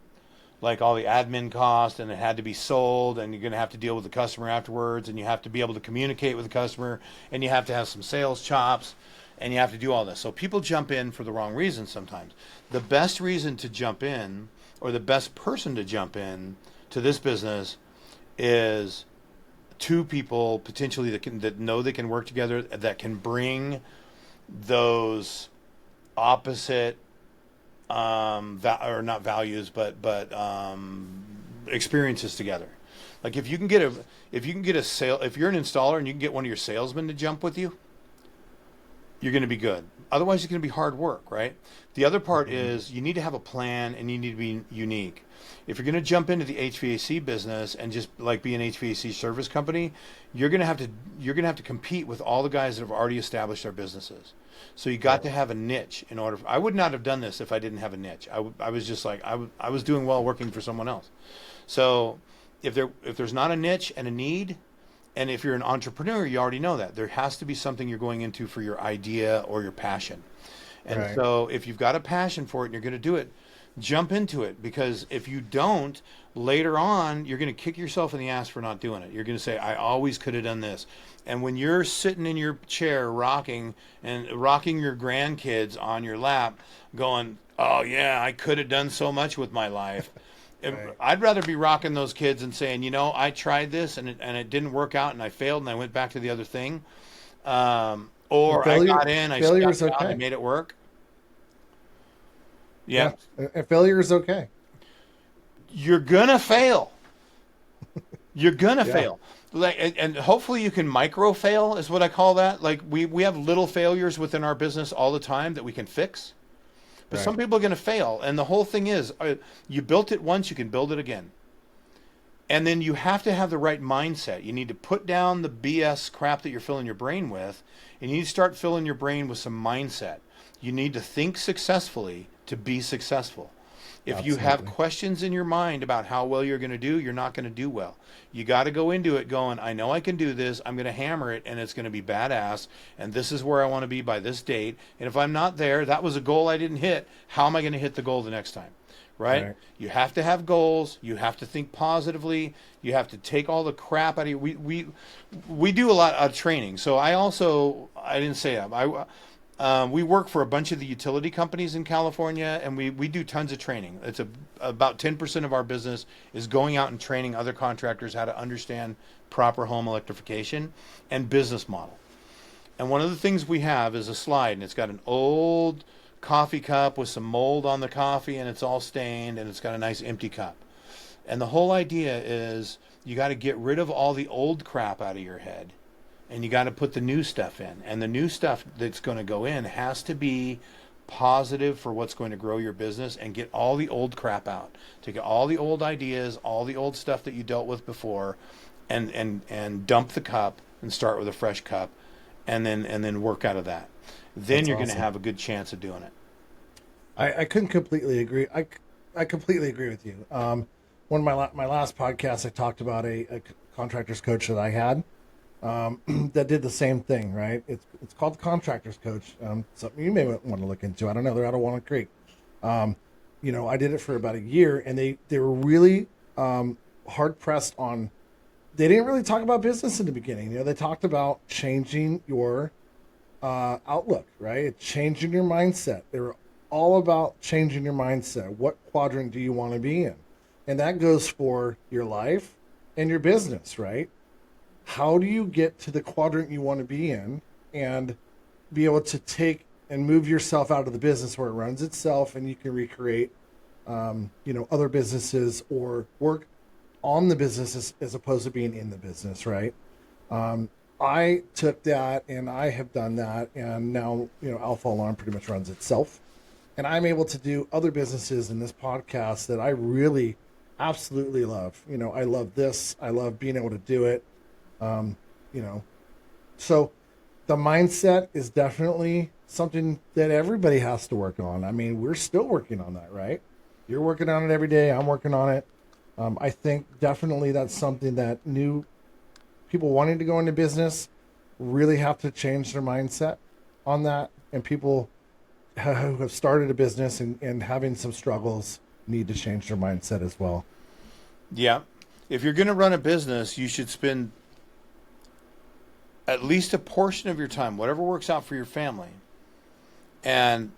like all the admin cost, and it had to be sold, and you're going to have to deal with the customer afterwards, and you have to be able to communicate with the customer, and you have to have some sales chops, and you have to do all this. So people jump in for the wrong reasons sometimes. The best reason to jump in, or the best person to jump in to this business, is two people potentially that know they can work together, that can bring those opposite or not values, but experiences together. Like if you're an installer and you can get one of your salesmen to jump with you, you're going to be good. Otherwise, it's going to be hard work, right? The other part is you need to have a plan and you need to be unique. If you're going to jump into the HVAC business and just like be an HVAC service company, you're going to have to compete with all the guys that have already established their businesses. So you got to have a niche in order. I would not have done this if I didn't have a niche. I was just like I was doing well working for someone else. So if there's not a niche and a need, and if you're an entrepreneur, you already know that there has to be something you're going into for your idea or your passion. And Right. so if you've got a passion for it and you're going to do it, jump into it, because if you don't, later on, you're going to kick yourself in the ass for not doing it. You're going to say, I always could have done this. And when you're sitting in your chair rocking your grandkids on your lap going, oh yeah, I could have done so much with my life. Right. I'd rather be rocking those kids and saying, I tried this and it didn't work out and I failed and I went back to the other thing. And Or I got in, I failure stuck is it out, I okay. made it work. Yeah. Yeah. And failure is okay. You're gonna fail. You're gonna Yeah. fail. Like, and hopefully you can micro fail is what I call that. Like we have little failures within our business all the time that we can fix. But Right. some people are going to fail. And the whole thing is, you built it once, you can build it again. And then you have to have the right mindset. You need to put down the BS crap that you're filling your brain with, and you need to start filling your brain with some mindset. You need to think successfully to be successful. If you have Absolutely. questions in your mind about how well you're going to do, you're not going to do well. You got to go into it going, I know I can do this. I'm going to hammer it, and it's going to be badass. And this is where I want to be by this date. And if I'm not there, that was a goal I didn't hit. How am I going to hit the goal the next time? right? Right. You have to have goals. You have to think positively. You have to take all the crap out of you. We do a lot of training. So I didn't say that. We work for a bunch of the utility companies in California, and we do tons of training. About 10% of our business is going out and training other contractors how to understand proper home electrification and business model. And one of the things we have is a slide, and it's got an old coffee cup with some mold on the coffee, and it's all stained, and it's got a nice empty cup. And the whole idea is you got to get rid of all the old crap out of your head, and you got to put the new stuff in. And the new stuff that's going to go in has to be positive for what's going to grow your business, and get all the old crap out. Take all the old ideas, all the old stuff that you dealt with before, and dump the cup and start with a fresh cup, and then work out of that. Then That's you're going to awesome. have a good chance of doing it. I couldn't completely agree. I completely agree with you. One of my last podcasts, I talked about a contractor's coach that I had that did the same thing. Right? It's called the contractor's coach. Something you may want to look into. I don't know. They're out of Walnut Creek. I did it for about a year, and they were really hard pressed on. They didn't really talk about business in the beginning. They talked about changing your outlook, right? It's changing your mindset. They were all about changing your mindset. What quadrant do you want to be in? And that goes for your life and your business, right? How do you get to the quadrant you want to be in and be able to take and move yourself out of the business where it runs itself, and you can recreate, other businesses or work on the business as opposed to being in the business, right? I took that and I have done that, and now Alpha Alarm pretty much runs itself, and I'm able to do other businesses in this podcast that I really absolutely love. I love this. I love being able to do it. Um, you know, so the mindset is definitely something that everybody has to work on. I mean, we're still working on that, right? You're working on it every day. I'm working on it. I think definitely that's something that new people wanting to go into business really have to change their mindset on that. And people who have started a business and having some struggles need to change their mindset as well. Yeah. If you're going to run a business, you should spend at least a portion of your time, whatever works out for your family. And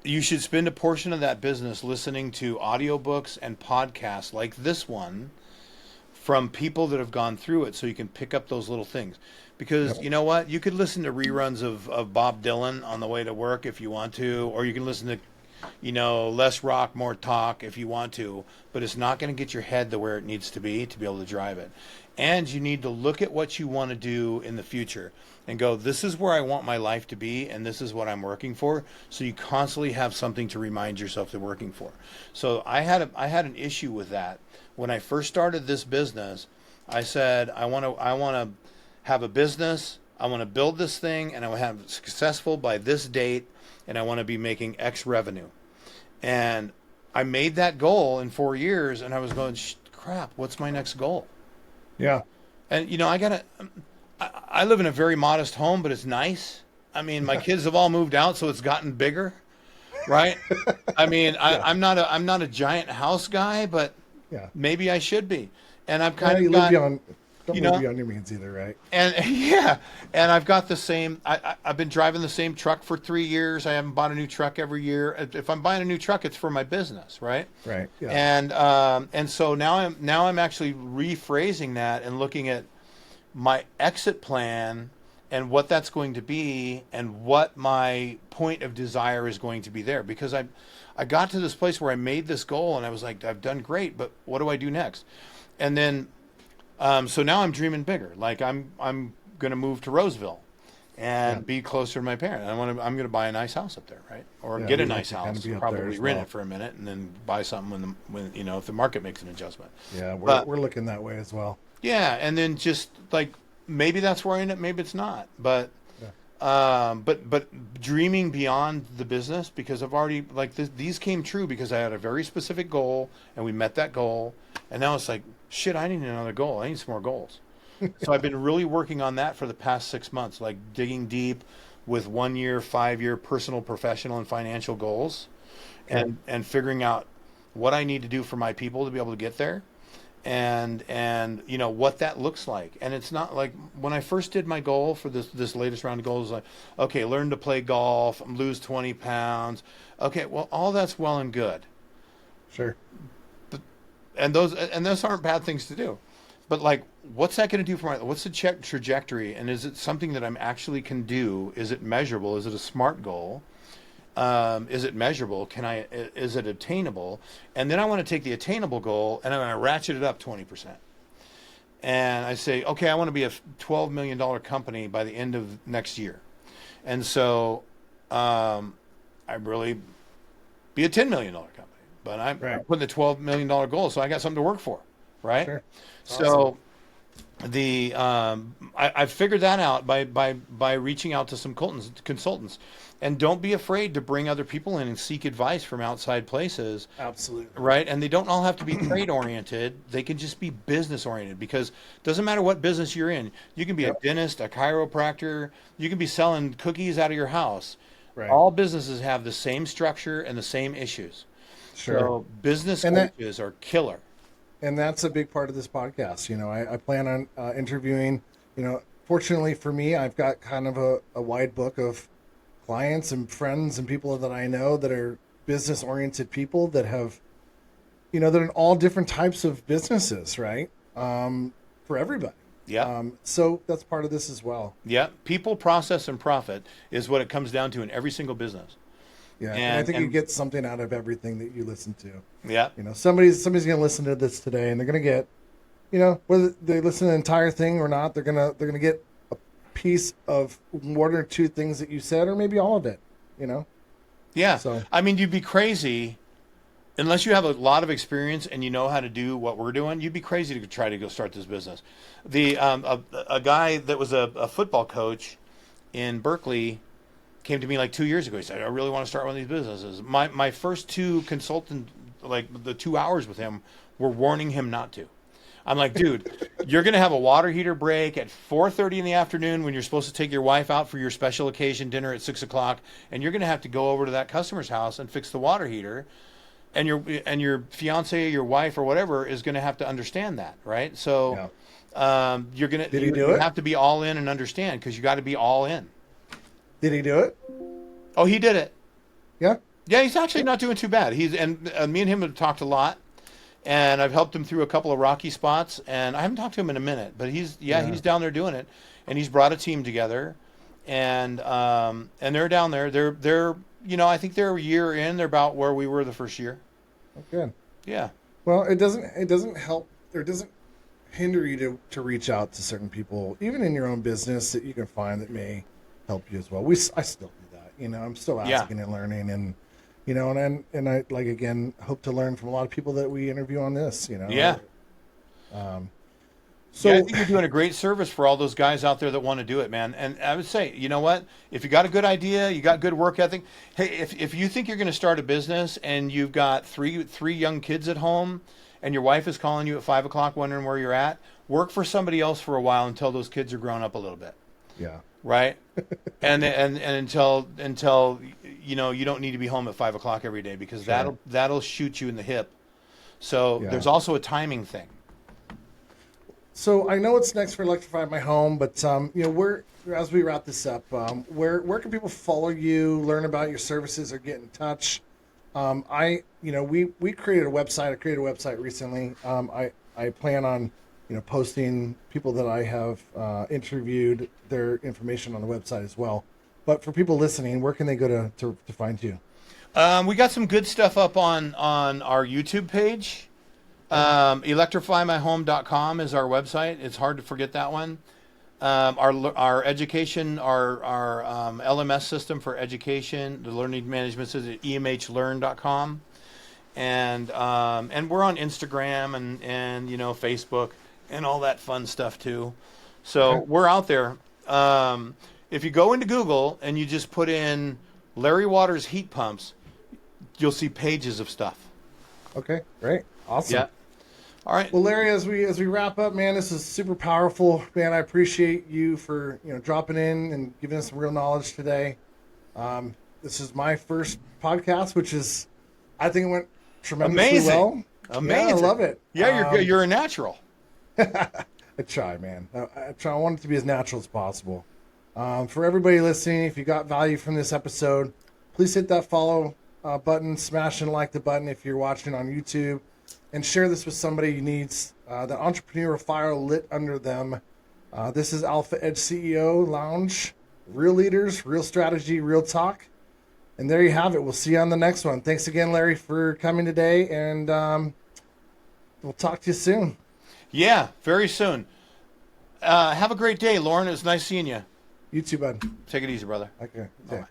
you should spend a portion of that business listening to audiobooks and podcasts like this one from people that have gone through it, so you can pick up those little things. Because Yep. you know what? You could listen to reruns of Bob Dylan on the way to work if you want to, or you can listen to, less rock, more talk if you want to, but it's not going to get your head to where it needs to be able to drive it. And you need to look at what you want to do in the future and go, this is where I want my life to be, and this is what I'm working for. So you constantly have something to remind yourself they're working for. So I had an issue with that. When I first started this business, I said, I want to have a business, I want to build this thing, and I want to have it successful by this date, and I want to be making X revenue. And I made that goal in 4 years, and I was going, crap, what's my next goal? Yeah. And I live in a very modest home, but it's nice. I mean, my kids have all moved out, so it's gotten bigger, right? I mean, Yeah. I'm not a giant house guy, but Yeah. maybe I should be. And I've Yeah, kind you of live got, beyond, don't you live know, beyond your means either, right? and yeah, and I've got the same. I've been driving the same truck for 3 years. I haven't bought a new truck every year. If I'm buying a new truck, it's for my business, right? Right. Yeah. And so now I'm actually rephrasing that and looking at my exit plan and what that's going to be and what my point of desire is going to be there, because I got to this place where I made this goal and I was like, I've done great, but what do I do next? And then so now I'm dreaming bigger. Like I'm going to move to Roseville Yeah. and be closer to my parents. I'm going to buy a nice house up there, right? Or Yeah, get a we'd like nice to kind of house, be up there probably as rent well. it for a minute and then buy something when if the market makes an adjustment. Yeah. But We're looking that way as well. yeah, and then just like maybe that's where I end up, maybe it's not. But Yeah. but dreaming beyond the business, because I've already these came true because I had a very specific goal and we met that goal, and now it's like shit, I need another goal. I need some more goals. So I've been really working on that for the past 6 months, like digging deep with 1 year, 5 year personal, professional, and financial goals. Okay. and figuring out what I need to do for my people to be able to get there, and what that looks like. And it's not like when I first did my goal for this latest round of goals, like, okay, learn to play golf, lose 20 pounds. Okay, well, all that's well and good, Sure. and those aren't bad things to do. But like, what's that going to do for what's the trajectory? And is it something that I'm actually can do? Is it measurable? Is it a SMART goal? Is it measurable? Is it attainable? And then I want to take the attainable goal and I'm going to ratchet it up 20%. And I say, okay, I want to be a $12 million company by the end of next year. And so I really be a $10 million company, but I'm putting the $12 million goal. So I got something to work for. Right. Sure. So I figured that out by reaching out to some consultants, and don't be afraid to bring other people in and seek advice from outside places. Absolutely. Right. And they don't all have to be trade oriented. They can just be business oriented, because it doesn't matter what business you're in. You can be a dentist, a chiropractor. You can be selling cookies out of your house. Right. All businesses have the same structure and the same issues. Sure. So business coaches are killer. And that's a big part of this podcast. You know, I plan on interviewing, fortunately for me, I've got kind of a wide book of clients and friends and people that I know that are business oriented people that have, they're in all different types of businesses, right? For everybody. Yeah. So that's part of this as well. Yeah. People, process, and profit is what it comes down to in every single business. Yeah, and I think you get something out of everything that you listen to. Yeah. Somebody's going to listen to this today, and they're going to get, whether they listen to the entire thing or not, they're going to get a piece of one or two things that you said, or maybe all of it. Yeah. So I mean, you'd be crazy unless you have a lot of experience and you know how to do what we're doing. You'd be crazy to try to go start this business. A guy that was a football coach in Berkeley came to me like 2 years ago. He said, I really want to start one of these businesses. My first two consultant, like the 2 hours with him, were warning him not to. I'm like, dude, you're going to have a water heater break at 4:30 in the afternoon when you're supposed to take your wife out for your special occasion dinner at 6 o'clock. And you're going to have to go over to that customer's house and fix the water heater. And your fiance, your wife, or whatever is going to have to understand that. Right. So you have to be all in and understand, because you got to be all in. Did he do it? Oh, he did it. Yeah. Yeah, he's actually not doing too bad. Me and him have talked a lot, and I've helped him through a couple of rocky spots. And I haven't talked to him in a minute, but he's down there doing it, and he's brought a team together, and they're down there. They're I think they're a year in. They're about where we were the first year. Oh, good. Yeah. Well, it doesn't help, or it doesn't hinder you to reach out to certain people, even in your own business, that you can find that may help you as well. I still do that. I'm still asking and learning, and and I again hope to learn from a lot of people that we interview on this. Yeah. So I think you're doing a great service for all those guys out there that want to do it, man. And I would say, you know what? If you got a good idea, you got good work ethic. Hey, if you think you're going to start a business and you've got three young kids at home, and your wife is calling you at 5 o'clock wondering where you're at, work for somebody else for a while until those kids are grown up a little bit. Yeah. Right. and until you don't need to be home at 5 o'clock every day, because that'll shoot you in the hip. So there's also a timing thing. So I know it's next for Electrify My Home, but as we wrap this up, where can people follow you, learn about your services, or get in touch? We created a website. I created a website recently. I plan on posting people that I have interviewed, their information on the website as well. But for people listening, where can they go to find you? We got some good stuff up on our YouTube page. Electrifymyhome.com is our website. It's hard to forget that one. Our education, our LMS system for education, the learning management system, emhlearn.com. And we're on Instagram and Facebook and all that fun stuff too. So we're out there. If you go into Google and you just put in Larry Waters heat pumps, you'll see pages of stuff. Okay, great. Awesome. Yeah. All right. Well, Larry, as we wrap up, man, this is super powerful. Man, I appreciate you for dropping in and giving us some real knowledge today. This is my first podcast, which is I think it went tremendously well. Amazing. Yeah, I love it. Yeah, you're a natural. I try, man. I want it to be as natural as possible. For everybody listening, if you got value from this episode, please hit that follow button, smash and like the button if you're watching on YouTube, and share this with somebody who needs the entrepreneur fire lit under them. This is Alpha Edge CEO Lounge. Real leaders, real strategy, real talk. And there you have it. We'll see you on the next one. Thanks again, Larry, for coming today, and we'll talk to you soon. Yeah, very soon. Have a great day, Loren. It was nice seeing you. You too, bud. Take it easy, brother. Okay. Bye.